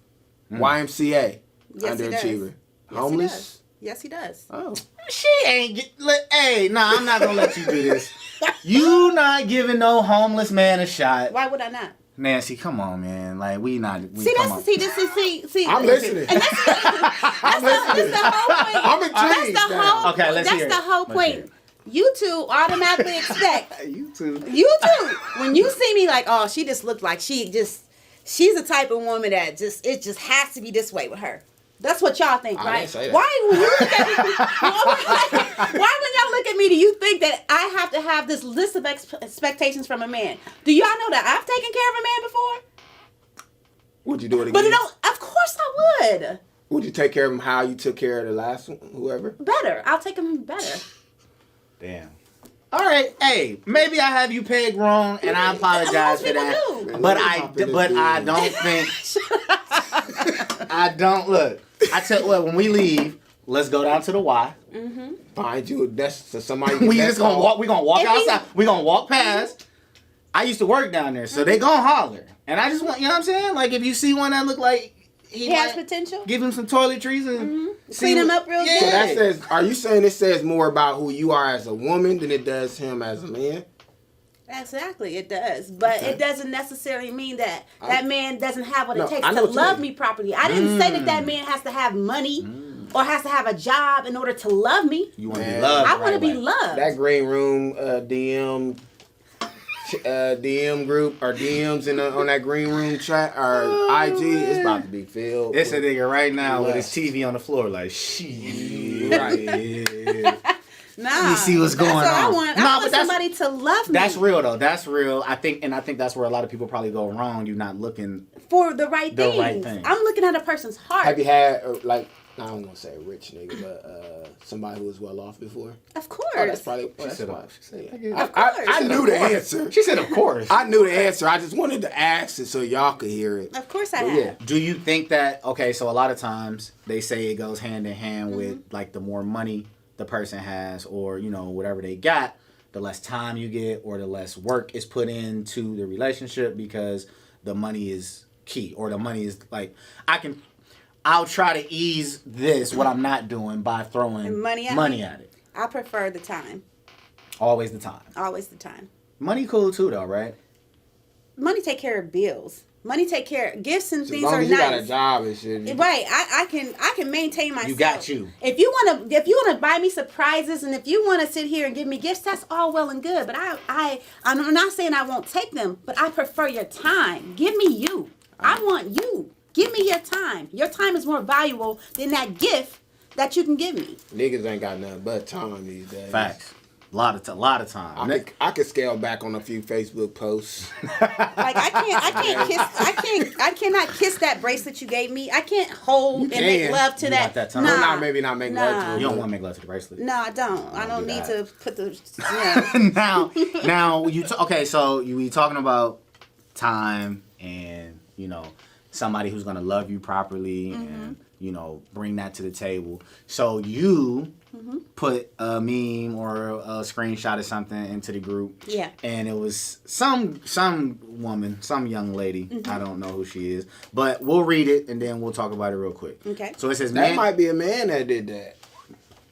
YMCA. Yes, underachiever. He Homeless. does. Yes, he does. Oh. She ain't I'm not gonna let you do this. You not giving no homeless man a shot. Why would I not? Nancy, come on, man. Like, See. I'm listening. And that's the whole point. I'm intrigued. Okay, let's hear it. That's the whole point. You two automatically expect. You too. When you see me, like, oh, she just looked like she's the type of woman that it just has to be this way with her. That's what y'all think, right? Didn't say that. Why when you look at me, why when y'all look at me do you think that I have to have this list of expectations from a man? Do y'all know that I've taken care of a man before? Would you do it again? But of course I would. Would you take care of him how you took care of the last one, whoever? Better. I'll take him better. Damn. All right, hey, maybe I have you pegged wrong, and I apologize for that. Do. But I don't think. I don't look. I tell you what, when we leave, let's go down to the Y. Mm-hmm. Find you a desk to somebody. We just gonna walk. We gonna walk outside. We gonna walk past. I used to work down there, so they gonna holler, and I just want, you know what I'm saying? Like, if you see one that look like he has potential, give him some toiletries and clean him up real good. So that says, are you saying it says more about who you are as a woman than it does him as a man? Exactly, it does. But it doesn't necessarily mean that man doesn't have what it takes I to know what you love mean. me properly. I didn't say that man has to have money or has to have a job in order to love me. You want to be loved. I want to be loved. That green room DM group or DMs on that green room chat or IG is about to be filled. It's a nigga right now with his TV on the floor, like, shit. Right. Nah. Let me see what's going on. I want. I want somebody to love me. That's real though. That's real. I think that's where a lot of people probably go wrong. You're not looking for the right things. I'm looking at a person's heart. Have you had like, I don't want to say a rich nigga, but somebody who was well off before? Of course. Oh, that's probably. She said, I knew the answer. She said, "Of course." I knew the answer. I just wanted to ask it so y'all could hear it. Of course, I have. Yeah. Do you think that? Okay, so a lot of times they say it goes hand in hand with like the more money the person has, or whatever they got, the less time you get, or the less work is put into the relationship because the money is key, or the money is like I'll try to ease what I'm not doing by throwing money at it. I prefer the time. Always the time. Always the time. Money cool too though, right? Money take care of bills. Money take care of gifts and things are nice. As long as you got a job and shit. Right. I can maintain myself. You got you. If you wanna buy me surprises and if you wanna sit here and give me gifts, that's all well and good. But I'm not saying I won't take them, but I prefer your time. Give me you. I want you. Give me your time. Your time is more valuable than that gift that you can give me. Niggas ain't got nothing but time these days. Facts. A lot of time. I could scale back on a few Facebook posts. Like I cannot kiss that bracelet you gave me. I can't hold and make love to that. That time. Nah, maybe not make love to it. You don't want to make love to the bracelet. No, I don't. I don't need to put the. Now you okay? So we talking about time and somebody who's gonna love you properly and bring that to the table. So you put a meme or a screenshot or something into the group. Yeah. And it was some woman, some young lady. I don't know who she is, but we'll read it and then we'll talk about it real quick. Okay. So it says, that might be a man that did that.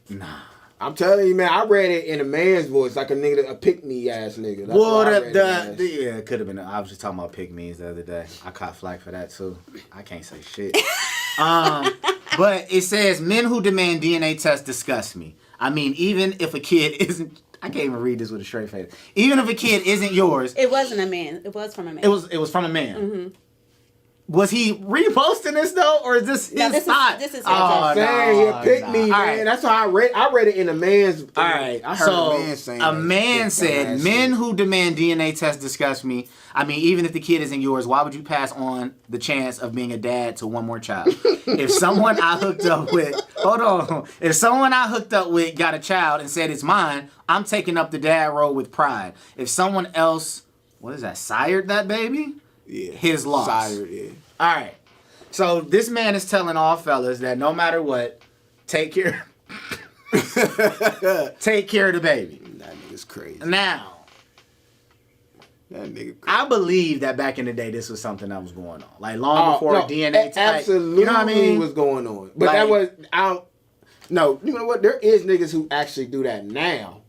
Nah. I'm telling you, man, I read it in a man's voice, like a pick-me ass nigga. That's it could have been. I was just talking about pick-me's the other day. I caught flack for that too. I can't say shit. But it says, men who demand DNA tests disgust me. I mean, even if a kid isn't, I can't even read this with a straight face. Even if a kid isn't yours. It wasn't a man. It was from a man. It was from a man. Mm-hmm. Was he reposting this though, or is this his thought? This is I'm saying he picked me, man. Right. That's how I read it in a man's. All right. I heard a man said, "Men who demand DNA tests disgust me. I mean, even if the kid isn't yours, why would you pass on the chance of being a dad to one more child? If someone I hooked up with, if someone I hooked up with got a child and said it's mine, I'm taking up the dad role with pride. If someone else, sired that baby." Yeah. His loss. Sired, yeah. All right. So this man is telling all fellas that no matter what, take care of the baby. That nigga's crazy. Now, that nigga crazy. I believe that back in the day, this was something that was going on. Like long before DNA type. Absolutely, you know what I mean? Was going on. But that was no. You know what? There is niggas who actually do that now,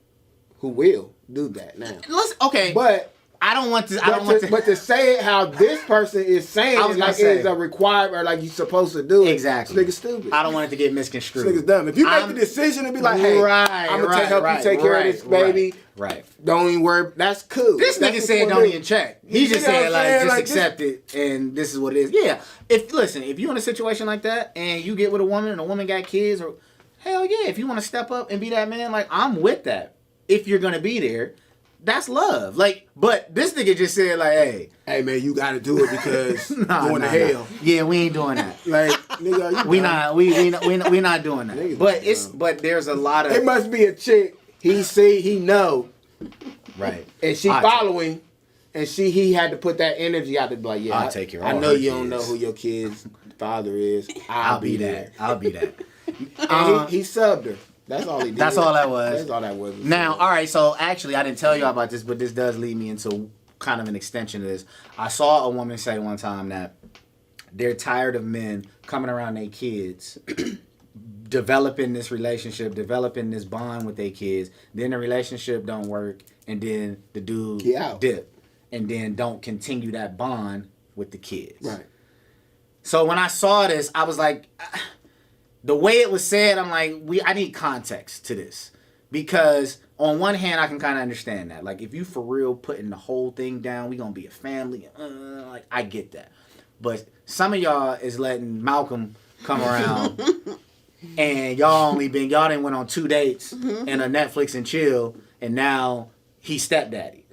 who will do that now. Okay, but. I don't want to. But to say it how this person is saying it, like it's a required or like you're supposed to do it. Exactly. This nigga's stupid. I don't want it to get misconstrued. This nigga's dumb. If you make the decision to be like, hey, I'm gonna help you take care of this baby. Right. Don't even worry. That's cool. This nigga said don't even check. He just said just accept it and this is what it is. Yeah. If you're in a situation like that and you get with a woman and a woman got kids, or hell yeah, if you want to step up and be that man, like I'm with that. If you're gonna be there. That's love. Like, but this nigga just said like, hey man, you gotta do it because going to hell. Yeah, we ain't doing that. Like, nigga, we not doing that. Niggas but there's a lot of. It must be a chick. He know. Right. And she following, and he had to put that energy out to be like, yeah, I'll take care of I know you don't know who your kid's father is. I'll be there. I'll be that. And he subbed her. That's all he did. That's all that was. That's all that was. Now, all right, so actually, I didn't tell you about this, but this does lead me into kind of an extension of this. I saw a woman say one time that they're tired of men coming around their kids, developing this relationship, developing this bond with their kids. Then the relationship don't work, and then the dude dip, and then don't continue that bond with the kids. Right. So when I saw this, I was like... The way it was said, I'm like, I need context to this. Because on one hand, I can kind of understand that. Like, if you for real putting the whole thing down, we going to be a family. Like, I get that. But some of y'all is letting Malcolm come around and y'all didn't went on 2 dates and a Netflix and chill, and now he's stepdaddy.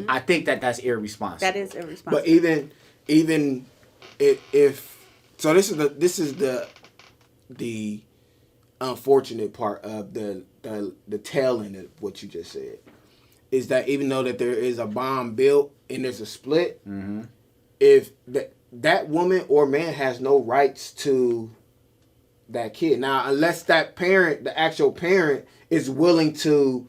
I think that's irresponsible. That is irresponsible. But even if so, this is the unfortunate part of the tail end of what you just said, is that even though that there is a bond built and there's a split, if that woman or man has no rights to that kid. Now, unless that parent, the actual parent, is willing to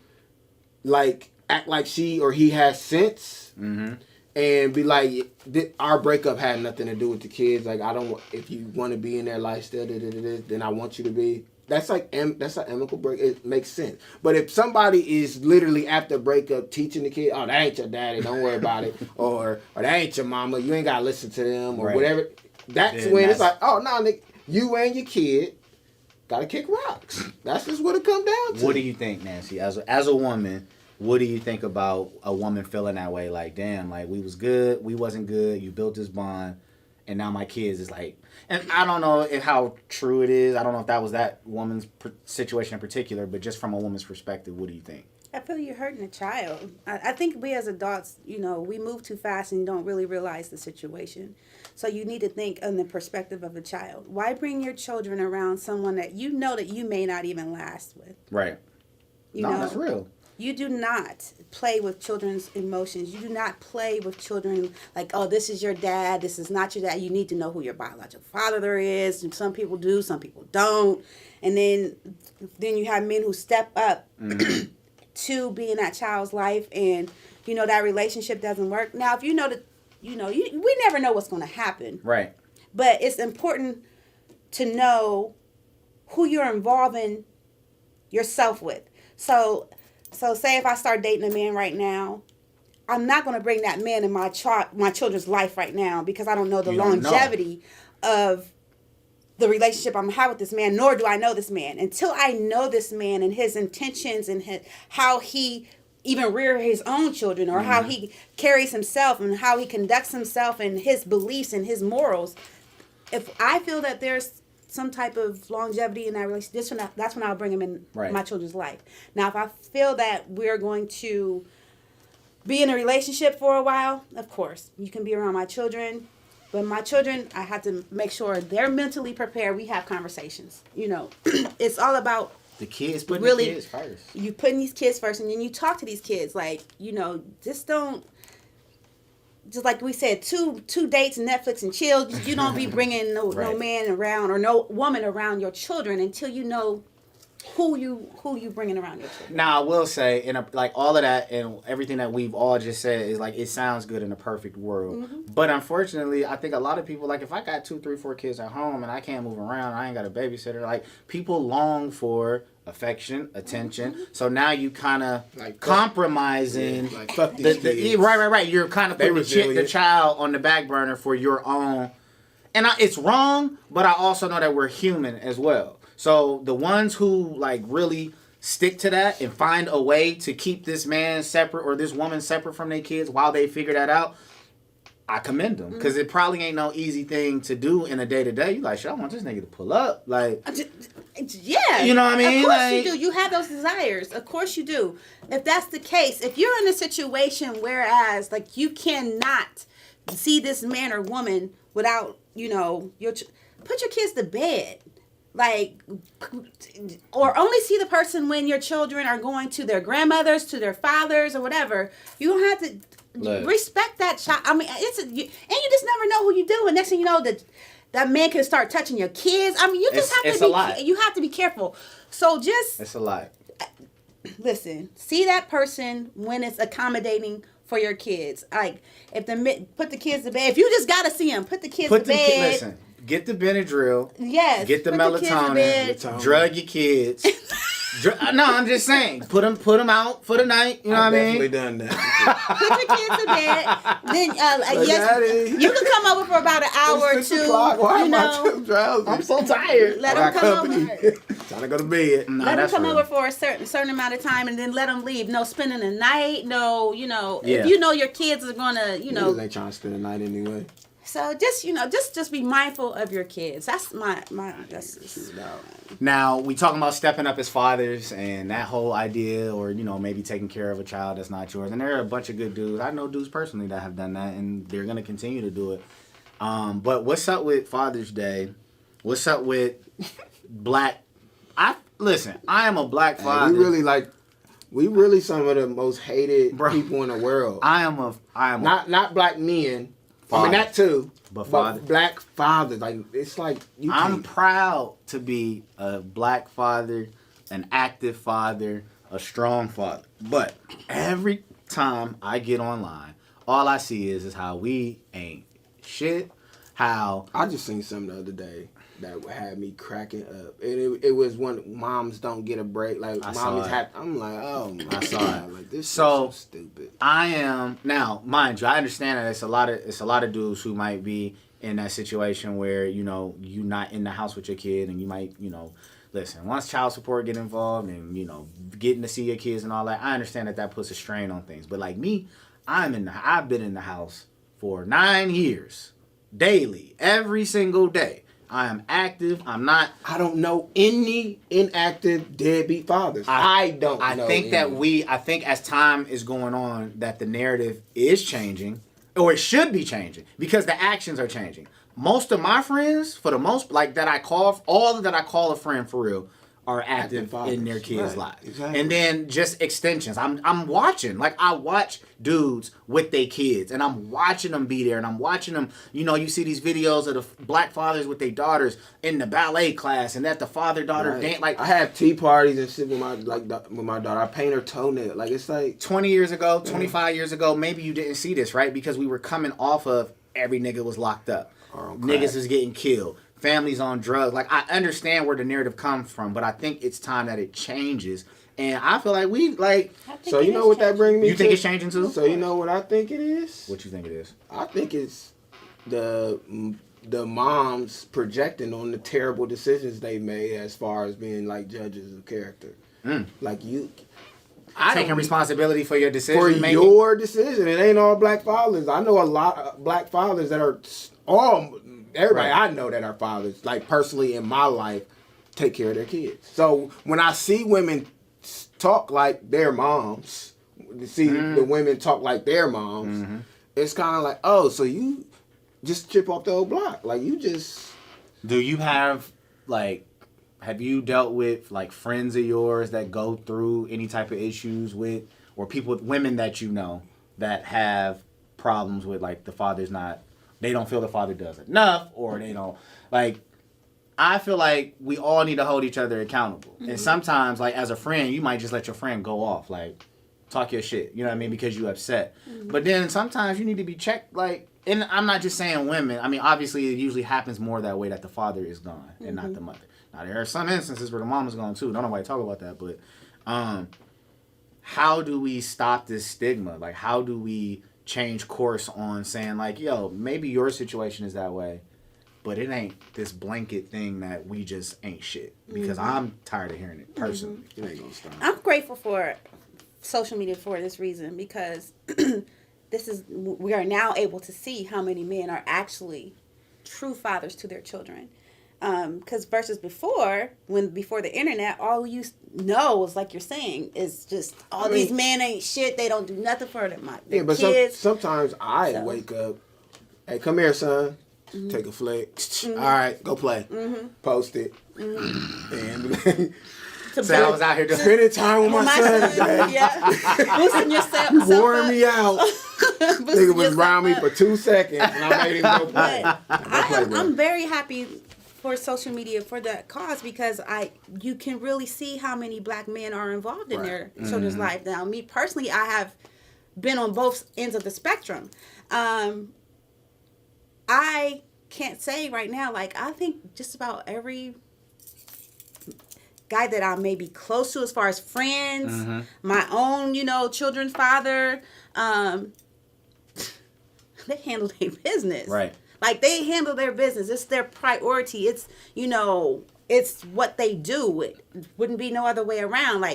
like act like she or he has sense and be like, our breakup had nothing to do with the kids. Like, I don't. If you want to be in their lifestyle, then I want you to be. That's like that's an amicable break. It makes sense. But if somebody is literally after breakup teaching the kid, oh, that ain't your daddy, don't worry about it, or that ain't your mama, you ain't gotta listen to them, or whatever. That's when it's like, oh no, nigga, you and your kid gotta kick rocks. That's just what it come down to. What do you think, Nancy? As a woman, what do you think about a woman feeling that way? Like, damn, like we was good, we wasn't good. You built this bond, and now my kids is like. And I don't know how true it is. I don't know if that was that woman's situation in particular, but just from a woman's perspective, what do you think? I feel you're hurting a child. I think we as adults, we move too fast and don't really realize the situation. So you need to think in the perspective of a child. Why bring your children around someone that you know that you may not even last with? Right. You know, that's real. You do not play with children's emotions. You do not play with children like, oh, this is your dad. This is not your dad. You need to know who your biological father there is. And some people do, some people don't. And then you have men who step up to be in that child's life, and that relationship doesn't work. Now, if you know that, we never know what's going to happen. Right. But it's important to know who you're involving yourself with. So say if I start dating a man right now, I'm not going to bring that man in my children's life right now because I don't know the longevity of the relationship I'm going to have with this man, nor do I know this man. Until I know this man and his intentions and how he even rear his own children, or how he carries himself and how he conducts himself and his beliefs and his morals, if I feel that there's some type of longevity in that relationship, that's when I'll bring him in my children's life. Now, if I feel that we're going to be in a relationship for a while, of course, you can be around my children. But my children, I have to make sure they're mentally prepared. We have conversations. It's all about the kids, putting the kids first. You putting these kids first, and then you talk to these kids like, just don't. Just like we said, two dates, Netflix and chill. You don't be bringing no man around or no woman around your children until you know who you bringing around your children. Now, I will say, like all of that and everything that we've all just said is like, it sounds good in a perfect world. But unfortunately, I think a lot of people, like if I got 2, 3, 4 kids at home and I can't move around, I ain't got a babysitter, like people long for affection, attention. So now you kind of like compromising. Like fuck these kids. Right. You're kind of putting the child on the back burner for your own. And it's wrong, but I also know that we're human as well. So the ones who like really stick to that and find a way to keep this man separate or this woman separate from their kids while they figure that out, I commend them. Because it probably ain't no easy thing to do in a day-to-day. You like, shit, I want this nigga to pull up. Like, yeah. You know what I mean? Of course you do. You have those desires. Of course you do. If that's the case, if you're in a situation whereas like you cannot see this man or woman without, put your kids to bed. Like, or only see the person when your children are going to their grandmothers, to their fathers, or whatever. You don't have to respect that child. I mean, and you just never know who you do. And next thing you know, that man can start touching your kids. I mean, you just have to be. You have to be careful. So it's a lot. Listen, see that person when it's accommodating for your kids. Like, put the kids to bed. If you just gotta see them, put the kids to bed. Listen. Get the Benadryl. Yes. Get the melatonin. Drug your kids. No, I'm just saying. Put them out for the night. You know what I mean? Definitely done that. Put your kids to bed. Then yes, you can come over for about an hour or 2. Why am I drowsy? I'm so tired. Let them come over. Trying to go to bed. Let them come over for a certain amount of time, and then let them leave. No spending the night. No, if you know your kids are gonna, Niggas ain't trying to spend the night anyway. So just be mindful of your kids. That's my that's Now we talking about stepping up as fathers and that whole idea, or maybe taking care of a child that's not yours. And there are a bunch of good dudes. I know dudes personally that have done that, and they're gonna continue to do it. But what's up with Father's Day? What's up with black? I am a black father. We really some of the most hated people in the world. I am not black men. Father. I mean that too, but black fathers. Like it's like I'm proud to be a black father, an active father, a strong father. But every time I get online, all I see is how we ain't shit. How I just seen something the other day that had me cracking up. And it was when moms don't get a break. Like, mommies have... I'm like, oh, my God. Like, this is so stupid. I am... Now, mind you, I understand that it's a lot of dudes who might be in that situation where, you're not in the house with your kid and you might, listen, once child support get involved and, getting to see your kids and all that, I understand that puts a strain on things. But like me, I've been in the house for 9 years, daily, every single day. I am active. I don't know any inactive deadbeat fathers. I think as time is going on that the narrative is changing, or it should be changing, because the actions are changing. Most of my friends, all that I call a friend for real, are active in their kids' lives. Exactly. And then just extensions. I'm watching. Like, I watch dudes with their kids, and I'm watching them be there, and I'm watching them, you see these videos of the black fathers with their daughters in the ballet class, and that the father-daughter dance. Like, I have tea parties and shit with my daughter. I paint her toenail. Like, it's like 20 years ago, 25 years ago, maybe you didn't see this, right? Because we were coming off of every nigga was locked up. Niggas is getting killed. Families on drugs. Like, I understand where the narrative comes from, but I think it's time that it changes. And I feel like So you know what that brings me to? You think it's changing too? So you know what I think it is? What you think it is? I think it's the moms projecting on the terrible decisions they made as far as being like judges of character. Like taking responsibility for your decision. For your decision. It ain't all black fathers. I know a lot of black fathers that are everybody I know that are fathers, like personally in my life, take care of their kids. So when I see women talk like their moms, the women talk like their moms, it's kind of like, oh, so you just chip off the old block. Like, you just... Do you have you dealt with, friends of yours that go through any type of issues with, or women that you know that have problems with, the father's not... They don't feel the father does enough, or they don't, I feel like we all need to hold each other accountable. And sometimes, as a friend, you might just let your friend go off, talk your shit, you know what I mean, because you upset. But then sometimes you need to be checked, and I'm not just saying women. I mean, obviously, it usually happens more that way, that the father is gone and not the mother. Now, there are some instances where the mom is gone, too. Don't nobody talk about that, but how do we stop this stigma? How do we change course on saying, yo, maybe your situation is that way, but it ain't this blanket thing that we just ain't shit. Because I'm tired of hearing it, personally. It ain't gonna stop. I'm grateful for social media for this reason, because we are now able to see how many men are actually true fathers to their children. Because versus before the internet, all you know was, like you're saying, is just these men ain't shit. They don't do nothing for their kids. Sometimes I wake up, hey, come here, son. Take a flick. All right, go play. Post it. And so I was out here just spending time with my son today. Yeah, boosting yourself. You wore me out. Nigga was around me for 2 seconds, and I made him go play. I'm very happy for social media for that cause, because you can really see how many black men are involved in their children's life. Now, me personally, I have been on both ends of the spectrum. I can't say right now, I think just about every guy that I may be close to as far as friends, my own, children's father, they handle their business. Right. They handle their business. It's their priority. It's, it's what they do. It wouldn't be no other way around.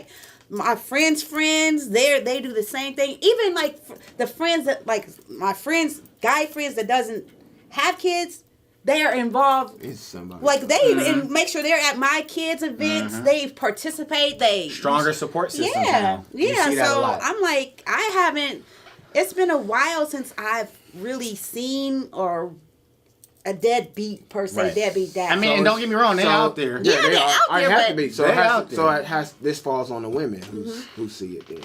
My friends, they do the same thing. Even, the friends that, my friends, guy friends that doesn't have kids, they are involved. It's somebody. Like they even make sure they're at my kids' events. They participate. They stronger support systems. Yeah, now. You yeah. see that a So lot. I'm like, I haven't. It's been a while since I've really seen a deadbeat per se, Right. deadbeat dad. I mean, and don't get me wrong, they're out there. Yeah, they they're are. out I there, have but- to be. So They're it has, out so there. it has. This falls on the women who see it then.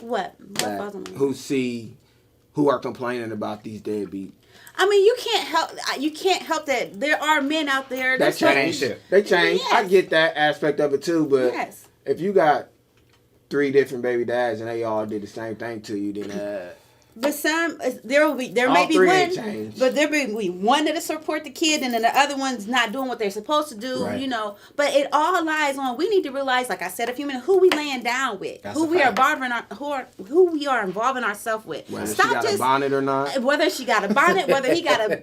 what That- falls on me? who are complaining about these deadbeat. I mean, you can't help that there are men out there That change. change. They change. Yes. I get that aspect of it too, but Yes. if you got 3 different baby dads and they all did the same thing to you, then But there All may be 3 one, ain't changed. but there may be one that'll support the kid, and then the other one's not doing what they're supposed to do. Right. You know, but it all lies on. We need to realize, like I said a few minutes, who we laying down with, That's who a we are fact. who we are involving ourselves with. whether she got a bonnet or not. Whether she got a bonnet, whether he got a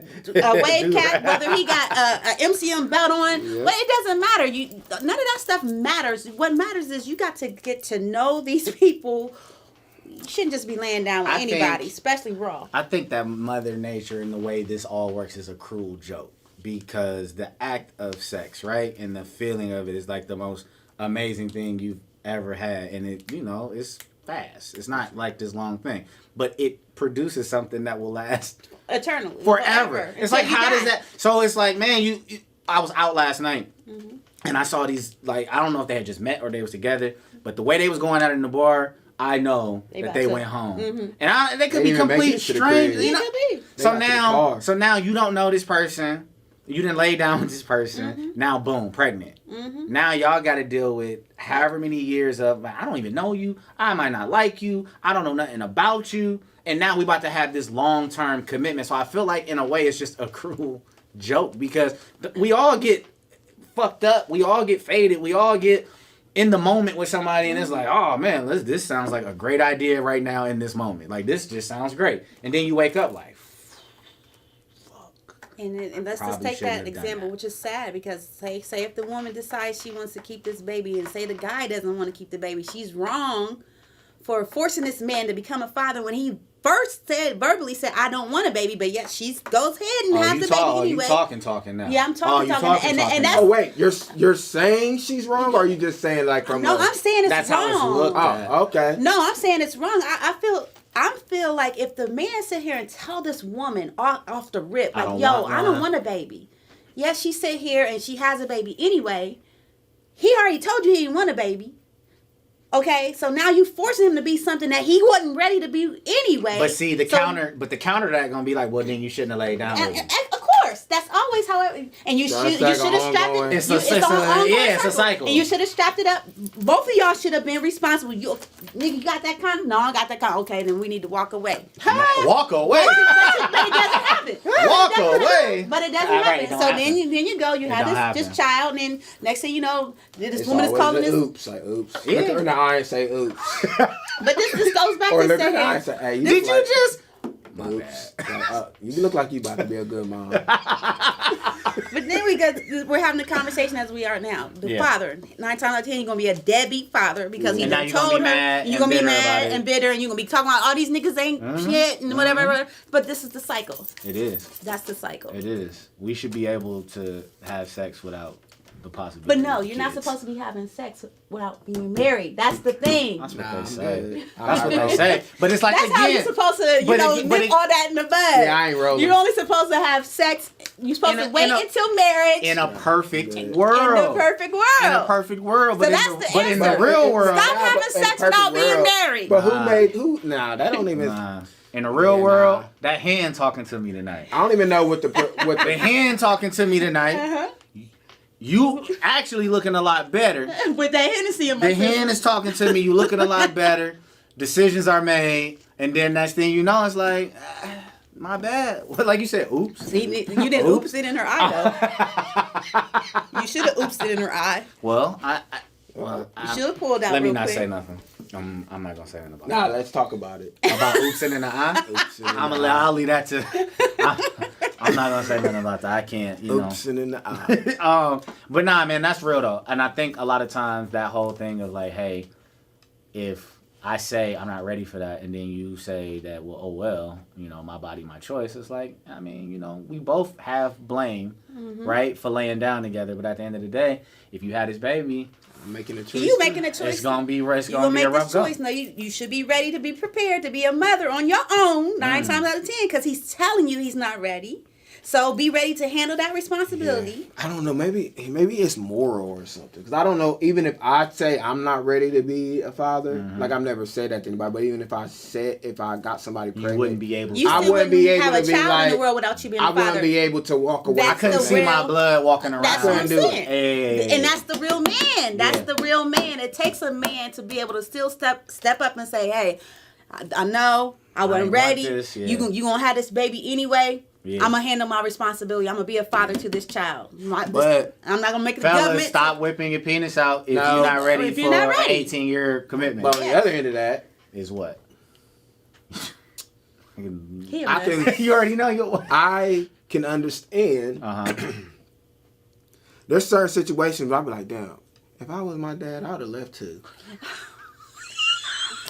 wave cap, whether he got a MCM belt on, Yeah. but it doesn't matter. None of that stuff matters. What matters is you got to get to know these people. You shouldn't just be laying down with I anybody, think- especially raw. I think that Mother Nature and the way this all works is a cruel joke because the act of sex, right, and the feeling of it is like the most amazing thing you've ever had, and it, it's fast. It's not like this long thing, but it produces something that will last Eternally. forever. It's like, Until you how does die. that? So it's like, man, I was out last night, Mm-hmm. and I saw these, like, I don't know if they had just met or they was together, but the way they was going out in the bar, I know They that about they to- went home, Mhm. and they could They be didn't even make complete it to the strangers. crib. You know? It could be. They So got to the now, car. you don't know this person. You didn't lay down with this person. Now, boom, pregnant. Now y'all got to deal with however many years of, I don't even know you. I might not like you. I don't know nothing about you. And now we about to have this long-term commitment. So I feel like in a way it's just a cruel joke because we all get fucked up. We all get faded. We all get in the moment with somebody and it's like, oh man, this sounds like a great idea right now in this moment. Like this just sounds great. And then you wake up like, And let's just Probably take shouldn't that have done example, that. which is sad because say if the woman decides she wants to keep this baby and say the guy doesn't want to keep the baby, she's wrong for forcing this man to become a father when he first verbally said, I don't want a baby, but yet she goes ahead and has the baby anyway. You talking now. Yeah, I'm talking, you talking. And that's Oh wait, you're saying she's wrong, or are you just saying like from? no, I'm saying it's That's wrong. how it's looked at. Oh, okay. No, I'm saying it's wrong. I feel like if the man sit here and tell this woman off the rip, like, I don't want a baby. Yes, she sit here and she has a baby anyway. He already told you he didn't want a baby. Okay, so now you forcing him to be something that he wasn't ready to be anyway. But see, the counter to that gonna be like, well, then you shouldn't have laid down with me. Of course, that's always how it. And you So should it's like have strapped ongoing- it. It's a cycle. And you should have strapped it up. Both of y'all should have been responsible. Nigga, you got that condom? No, I got that condom. Okay, then we need to walk away. Walk away. But it doesn't happen. Walk away. But it doesn't All right, happen. it don't So happen. then you go. You It have don't this happen. child, and then next thing you know, this It's woman is always calling the this. oops, like oops. Yeah. Look her in the eye and say oops, But this goes back or to look her in the eye and saying. say, hey, you Did look you like, just? oops. Like, you look like you about to be a good mom. But then we're having a conversation as we are now. The Yeah. father, 9 times out of 10, you're gonna be a deadbeat father because he And now done you're gonna told be her, mad and you're and gonna be bitter mad about it. and bitter, and you're gonna be talking about all these niggas ain't shit and whatever. But this is the cycle. It is. That's the cycle. It is. We should be able to have sex without the possibility. But no, of you're not kids. supposed to be having sex without being married. That's the thing. That's what Nah, I'm they say. good. That's what I they say. But it's like, That's again, how you're supposed to, but nip it- all that in the bud. Yeah, I ain't rolling. You're only supposed to have sex. You're supposed In to a- wait in a- until marriage. in a perfect In world. In the perfect world. In a perfect world. But, So in, that's the, the but in the answer. real world. Stop Yeah, having but in sex perfect without being world. married. But Nah. Nah, that don't even. Nah. In the real world, nah. that hand talking to me tonight. I don't even know what the The hand talking to me tonight. Uh-huh. You actually looking a lot better. With that Hennessy in my The hand system. is talking to me. You looking a lot better. Decisions are made, and then next thing you know, it's like, my bad. Like you said, oops. See, you didn't oops it in her eye though. You should have oops it in her eye. Well, You should have pulled out. let me real not quick. say nothing. I'm not gonna say anything about Nah, it. let's talk about it. About oopsing in the eye. I'll leave that to. I'm not gonna say nothing about that. I can't. You know. Oopsing in the eye. But nah, man, that's real though. And I think a lot of times that whole thing of like, hey, if I say I'm not ready for that, and then you say that, well, oh well, my body, my choice. It's like, I mean, we both have blame, right, for laying down together. But at the end of the day, if you had this baby, I'm making a choice. You making a choice. It's gonna be a rough choice. No, you should be ready to be prepared to be a mother on your own 9 times out of 10, because he's telling you he's not ready. So be ready to handle that responsibility. Yeah. I don't know. Maybe it's moral or something. Because I don't know. Even if I say I'm not ready to be a father, like I've never said that to anybody. But even if I got somebody pregnant, you wouldn't be able. I wouldn't be able to have a child in the world without you being a father. I wouldn't be able to walk away. I couldn't see my blood walking around. That's what I'm saying. Hey. And that's the real man. That's the real man. It takes a man to be able to still step up and say, hey, I know I wasn't ready. You gonna have this baby anyway. Yeah. I'm going to handle my responsibility. I'm going to be a father to this child. But I'm not going to make the fellas, government. Stop whipping your penis out if you're not ready for an 18-year commitment. But on the other end of that is what? You already know. I can understand. There's certain situations where I'll be like, damn, if I was my dad, I would have left too.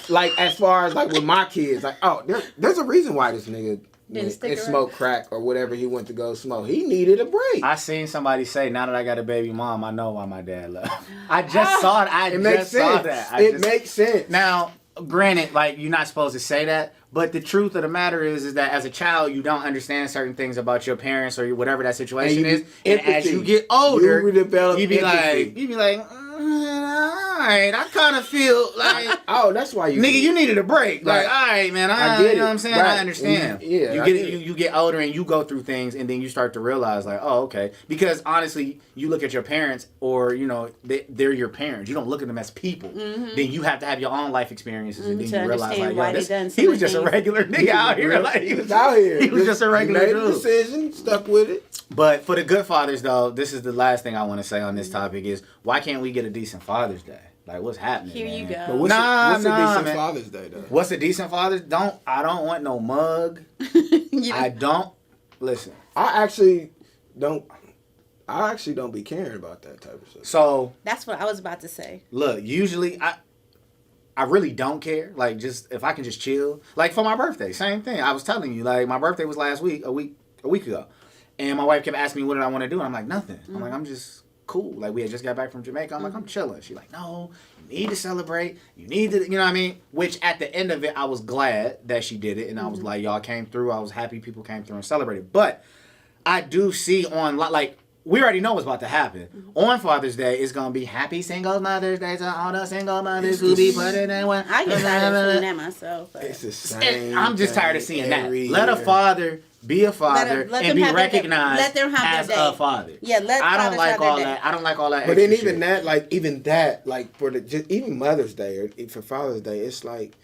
Like, as far as like with my kids, like, oh, there's a reason why this nigga and smoke crack or whatever he went to go smoke. He needed a break. I seen somebody say, now that I got a baby mom, I know why my dad left. I just saw it. Saw that. It makes sense. Now, granted, like, you're not supposed to say that, but the truth of the matter is that as a child, you don't understand certain things about your parents or whatever that situation is. And as you get older, you be like, all right, I kind of feel like, oh, that's why you needed a break. Like, all right, man, I get it. You know what I'm saying? Right. I understand. You get older and you go through things, and then you start to realize, like, oh, okay. Because honestly, you look at your parents, or they're your parents. You don't look at them as people. Then you have to have your own life experiences, and then you realize, like, he was just a regular nigga out here. Like, he was out here. He was just a regular dude. Made a decision, stuck with it. But for the good fathers, though, this is the last thing I want to say on this topic is, why can't we get a decent Father's Day? Like, what's happening? Here man? you go. But what's a decent Father's Day, though? What's a decent Father's? I don't want no mug. I don't. Listen. I actually don't be caring about that type of stuff. So that's what I was about to say. Look, usually I really don't care. Like, just if I can just chill. Like, for my birthday, same thing. I was telling you, like, my birthday was last week, a week ago. And my wife kept asking me what did I want to do, and I'm like, nothing. I'm like, I'm just cool. Like, we had just got back from Jamaica. I'm like, I'm chilling. She's like, no, you need to celebrate. You need to, you know what I mean? Which at the end of it, I was glad that she did it. And I was like, y'all came through. I was happy people came through and celebrated. But I do see on, like, we already know what's about to happen. On Father's Day, it's going to be Happy Single Mother's Day to all the single mothers who be putting in one. I get tired of seeing that myself. It's the same. I'm just tired of seeing that. Let a father be a father and be recognized as a father. Yeah, I don't like all that. I don't like all that. But then even that, like for even Mother's Day or for Father's Day, it's like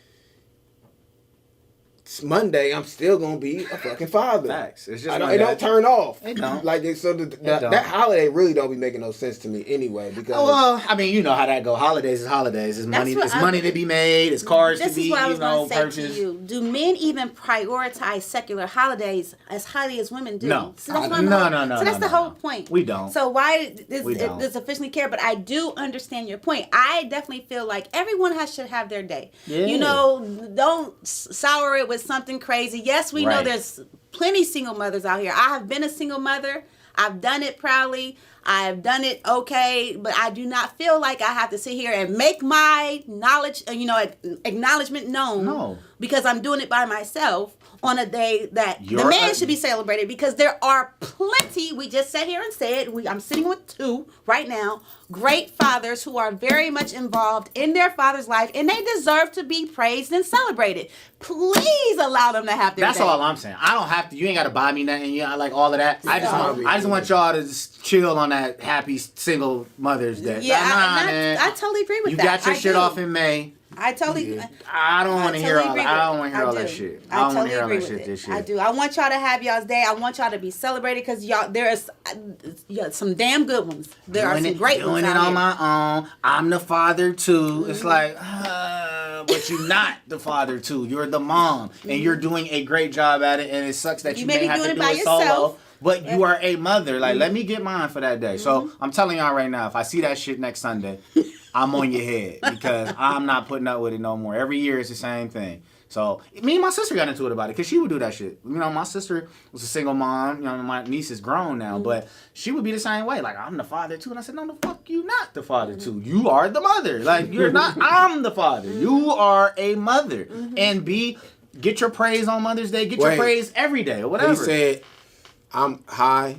it's Monday. I'm still gonna be a fucking father. Facts. It's just it don't turn off. It don't. Like so that holiday really don't be making no sense to me anyway. Because I mean, you know how that go. Holidays is holidays. It's money. It's money to be made. It's cars to be purchased. To you. Do men even prioritize secular holidays as highly as women do? No. So that's no. So that's the whole point. We don't. So why does officially care? But I do understand your point. I definitely feel like everyone should have their day. Yeah. Don't sour it with something crazy. Yes, we know there's plenty single mothers out here. I have been a single mother. I've done it proudly. I've done it okay, but I do not feel like I have to sit here and make my knowledge, acknowledgement known. No. Because I'm doing it by myself on a day that the man should be celebrated, because there are plenty, we just sat here and said, I'm sitting with 2 right now, great fathers who are very much involved in their father's life, and they deserve to be praised and celebrated. Please allow them to have their That's day. all I'm saying. I don't have to, you ain't got to buy me nothing, like all of that. I just want y'all to just chill on that happy single Mother's Day. Yeah, I totally agree with you that. You got your shit off in May. I totally. Yeah. I don't want to hear all that. I don't want to hear all that shit. I don't want to hear all that shit this year. I do. I want y'all to have y'all's day. I want y'all to be celebrated, because there is some damn good ones. There are some great ones. Doing it on my own. I'm the father too. It's like, but you're not the father too. You're the mom, and you're doing a great job at it. And it sucks that you may have to do it solo. But you are a mother. Like, let me get mine for that day. So I'm telling y'all right now, if I see that shit next Sunday, I'm on your head because I'm not putting up with it no more. Every year it's the same thing. So me and my sister got into it about it because she would do that shit. You know, my sister was a single mom. You know, my niece is grown now, but she would be the same way. Like, I'm the father too. And I said, no, the fuck you not the father too. You are the mother. Like, you're not. I'm the father. You are a mother. And get your praise on Mother's Day. Get your praise every day or whatever. He said, I'm high.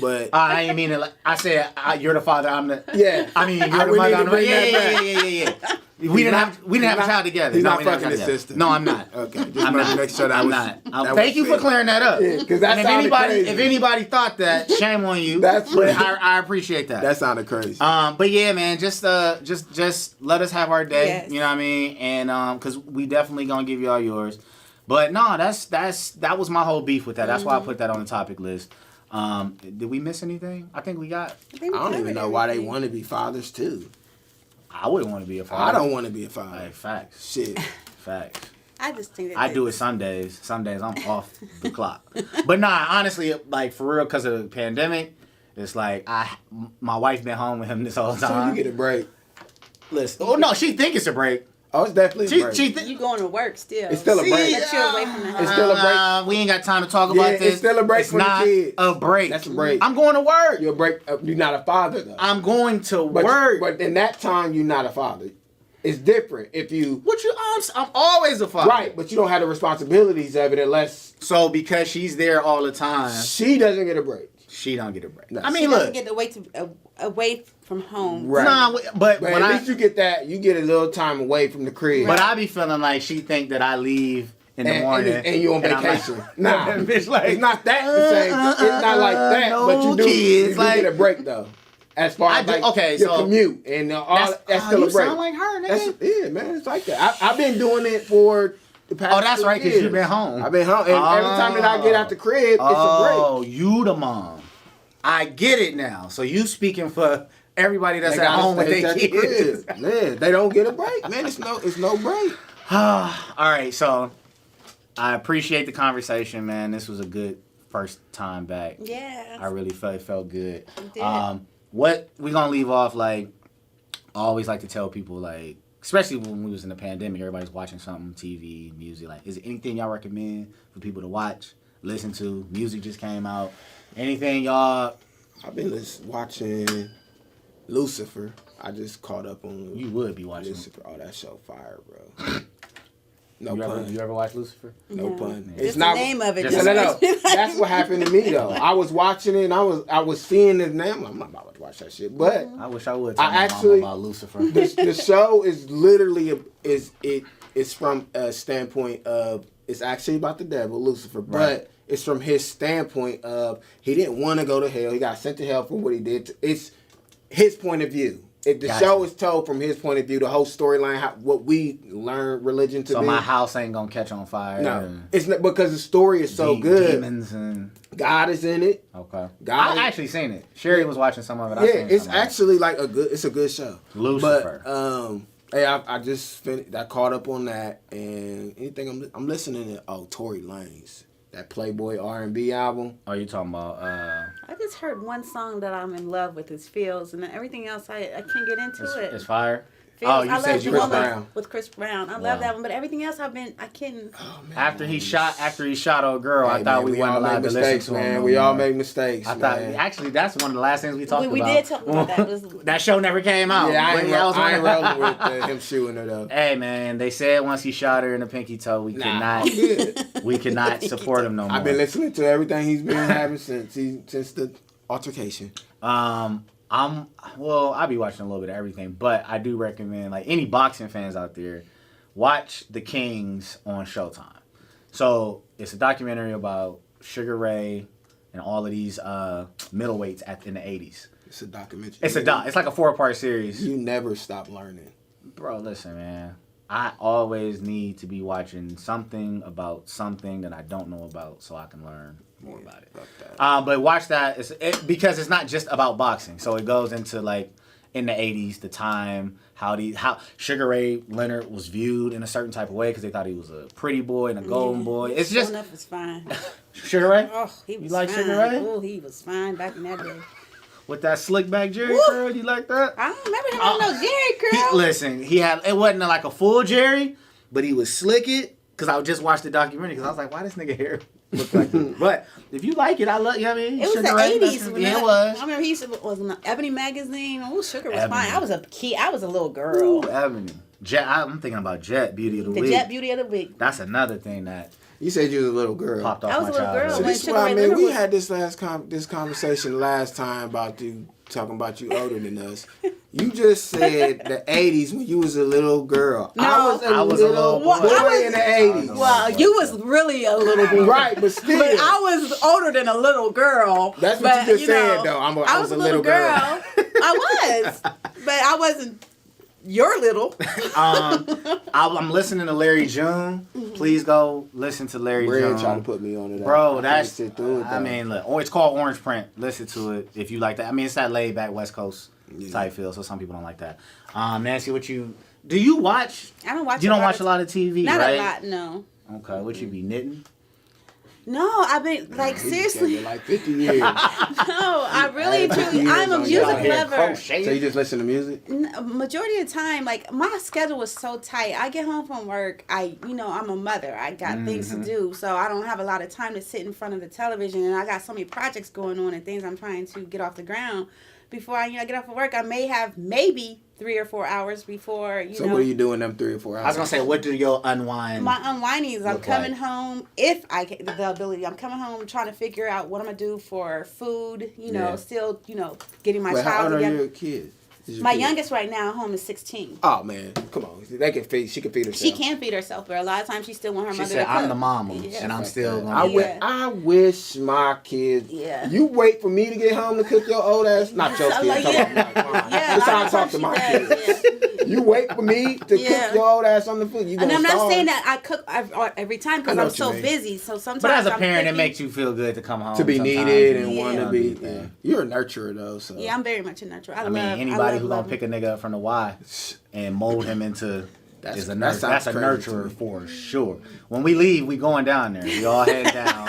But I ain't mean it. Like, I said you're the father. I'm the. Yeah. I mean you're the mother. I'm the. Yeah. We didn't have a child together. He's not fucking his sister. No, I'm not. Okay, just want to make sure that I'm was. not. Thank you for clearing that up. Yeah, because that sounded crazy. If anybody thought that, shame on you. That's but I appreciate that. That sounded crazy. But yeah, man, just let us have our day. Yes. You know what I mean? And because we definitely gonna give you all yours. But no, that was my whole beef with that. That's why I put that on the topic list. Did we miss anything? I think we got. I don't even know why they want to be fathers too. I wouldn't want to be a father. I don't want to be a father. Like, facts. Shit. Facts. I just think that I do it some days. Some days I'm off the clock. But nah, honestly, like for real, because of the pandemic, it's like my wife been home with him this whole time. So you get a break. Listen. Oh no, she think it's a break. Oh, it's definitely a break. you going to work still. It's still a break. That you're away from the house. It's still a break. We ain't got time to talk about this. It's still a break it's for the kids. A break. That's a break. I'm going to work. You're a break. You're not a father though. I'm going to work. But in that time, you're not a father. It's different if you. What you? I'm always a father. Right, but you don't have the responsibilities of it unless. So because she's there all the time, she doesn't get a break. She don't get a break. No. I mean, she look. doesn't get away from home. Right. Nah, but at least you get that. You get a little time away from the crib. But I be feeling like she think that I leave in the morning and you on vacation. Like, nah, bitch, like, it's not that the same. It's not like that. No but you do. Kids, you do like, get a break though. As far as like your commute and all that's still a break. Sound like her, nigga. Yeah, man, it's like that. I've been doing it for the past. Oh, that's right, because you've been home. I've been home, and every time that I get out the crib, it's a break. Oh, you the mom. I get it now. So you speaking for everybody that's at home with their kids. Man, they don't get a break, man. It's no break. All right, so I appreciate the conversation, man. This was a good first time back. Yeah. I really felt good. You did. What we gonna leave off, like, I always like to tell people, like, especially when we was in the pandemic, everybody's watching something, TV, music. Like, is there anything y'all recommend for people to watch, listen to? Music just came out. Anything y'all? I've been watching Lucifer. I just caught up on. You would be watching Lucifer. Oh, that show fire, bro. No pun. You ever watch Lucifer? No pun. Just it's not the name of it. No. That's what happened to me though. I was watching it and I was seeing his name. I'm not about to watch that shit. But I wish I would tell my mama about Lucifer. The show is literally it's from a standpoint of it's actually about the devil, Lucifer, but it's from his standpoint of he didn't want to go to hell. He got sent to hell for what he did. It's his point of view. The show is told from his point of view, the whole storyline, what we learn religion to be. So my house ain't gonna catch on fire. No, it's not because the story is so good. Demons and God is in it. Okay, I actually seen it. Sherry was watching some of it. It's actually like it's a good show. Lucifer. But hey, I just finished. I caught up on that, and anything I'm listening to. Tory Lanez. That Playboy R&B album. Oh, you talking about? I just heard one song that I'm in love with is Feels, and then everything else I can't get into it. It's fire. Feels. Oh, you said you Chris Brown. With Chris Brown. I love that one, but everything else I can't. Oh, man. After he shot old girl, I thought we weren't allowed to listen to him. We all make mistakes. I thought actually that's one of the last things we talked about. We did talk about that. That show never came out. Yeah, I ain't rolling with him shooting her though. Hey man, they said once he shot her in the pinky toe, we cannot support him no more. I've been listening to everything he's been having since the altercation. I'll be watching a little bit of everything, but I do recommend, like, any boxing fans out there, watch The Kings on Showtime. So it's a documentary about Sugar Ray and all of these middleweights in the 80s. It's a documentary. It's like a 4-part series. You never stop learning. Bro, listen, man. I always need to be watching something about something that I don't know about so I can learn more about it. But watch that because it's not just about boxing. So it goes into, like, in the 80s, the time, how Sugar Ray Leonard was viewed in a certain type of way because they thought he was a pretty boy and a golden boy. It's just enough was fine. Sugar Ray? Oh, he was you like fine. Sugar Ray? Oh, he was fine back in that day. with that slick back Jerry Woo. curl. You like that? I don't remember him having no Jerry curl. Listen, it wasn't like a full Jerry, but he was slick it. Because I just watched the documentary because I was like, why this nigga hair look like this? But if you like it, I love you. Know what I mean, it was the Sugar Ray, 80s. Yeah, it was. I remember he was in the Ebony magazine. Oh, Sugar was Ebony. fine. I was a kid. I was a little girl. Ooh, Ebony. Jet. I'm thinking about Jet Beauty of the Week. The Jet Beauty of the Week. That's another thing that You said you was a little girl. popped off I was my a little childhood. girl So when this is Sugar why, Ray man, Leonard we was- had this conversation last time about you talking about you older than us. You just said the 80s when you was a little girl. No, I was a little boy in the 80s. Well, you was really a little boy. Right, but still. But I was older than a little girl. That's what but, you just said, know, though. I was a little girl. I was. But I wasn't your little. I'm listening to Larry June. Please go listen to Larry Red June. trying to put me on it. Bro, that's. sit through it, I mean, look, it's called Orange Print. Listen to it if you like that. I mean, it's that laid back West Coast type feel, so some people don't like that. Nancy, do you watch? I don't watch. You don't watch a lot of TV, not right? Not a lot, no. Okay, what you be knitting? No, I've been like seriously. Like 50 years. No, I really Add 50 truly. years I'm a on music your head. lover. So you just listen to music? Majority of the time, like my schedule was so tight. I get home from work. I'm a mother. I got things to do, so I don't have a lot of time to sit in front of the television. And I got so many projects going on and things I'm trying to get off the ground. Before I get off of work, I may have maybe 3 or 4 hours before So what are you doing them 3 or 4 hours? I was gonna say, what do your unwind? My unwinding is I'm look coming like? home if I get the ability. I'm coming home trying to figure out what I'm gonna do for food. Still getting my Wait, how child old are together. your kids? My youngest right now at home is 16. Oh man, come on! She can feed herself. She can feed herself, but a lot of times she still want her She mother said, to cook. "I'm the mama, Yeah. and I'm still gonna." I wish my kids. Yeah. You wait for me to get home to cook your old ass. Not your So, kids. like, I'm yeah. talking about mine. Yeah, That's a how lot I of talk times to she my does, kids. yeah. You wait for me to Yeah. cook your old ass on the food. You And gonna I'm not starve. saying that I cook every time I because know I'm what you so mean. busy. So sometimes But as a I'm parent, it cooking. makes you feel good to come home To be sometimes. needed and Yeah. want to be. Yeah. You're a nurturer though, so. Yeah, I'm very much a natural. I mean, love, anybody love who gonna loving. pick a nigga up from the Y and mold him into That is a sounds that's a crazy to nurturer me. for sure. When we leave, we going down there. We all head down.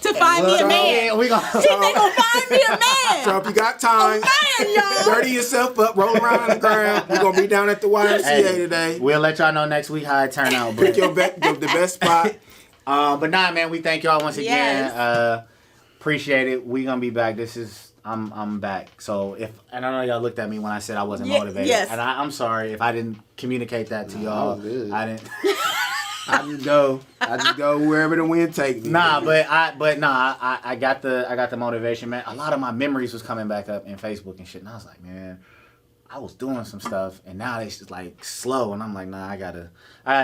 to find me a man. Yeah, we gonna. They gonna find me a man. So if you got time, Man, y'all. dirty yourself up, roll around on the ground. We're gonna be down at the YMCA Hey, today. We'll let y'all know next week how it turn out. Pick But, your the best spot. but nah, man, we thank y'all once again. Yes. Appreciate it. We gonna be back. I'm back. So I don't know, y'all looked at me when I said I wasn't Yeah, motivated, yes. and I'm sorry if I didn't communicate that to y'all. that was good. I didn't. I just go wherever the wind take me. Nah, I got the motivation, man. A lot of my memories was coming back up in Facebook and shit, and I was like, man, I was doing some stuff, and now it's just like slow, and I'm like, nah, I gotta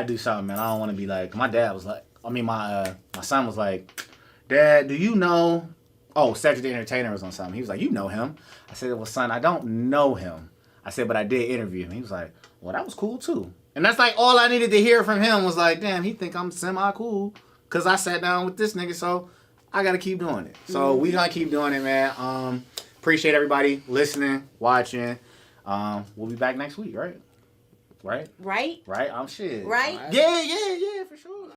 do something, man. I don't want to be like. My dad was like, my son was like, Dad, do you know? Oh, Cedric the Entertainer was on something. He was like, you know him? I said, well, son, I don't know him. I said, but I did interview him. He was like, well, that was cool too. And that's like all I needed to hear from him was like, damn, he think I'm semi-cool because I sat down with this nigga, so I got to keep doing it. So we going to keep doing it, man. Appreciate everybody listening, watching. We'll be back next week, right? Right? Right? Right? I'm shit. Right? Yeah, for sure.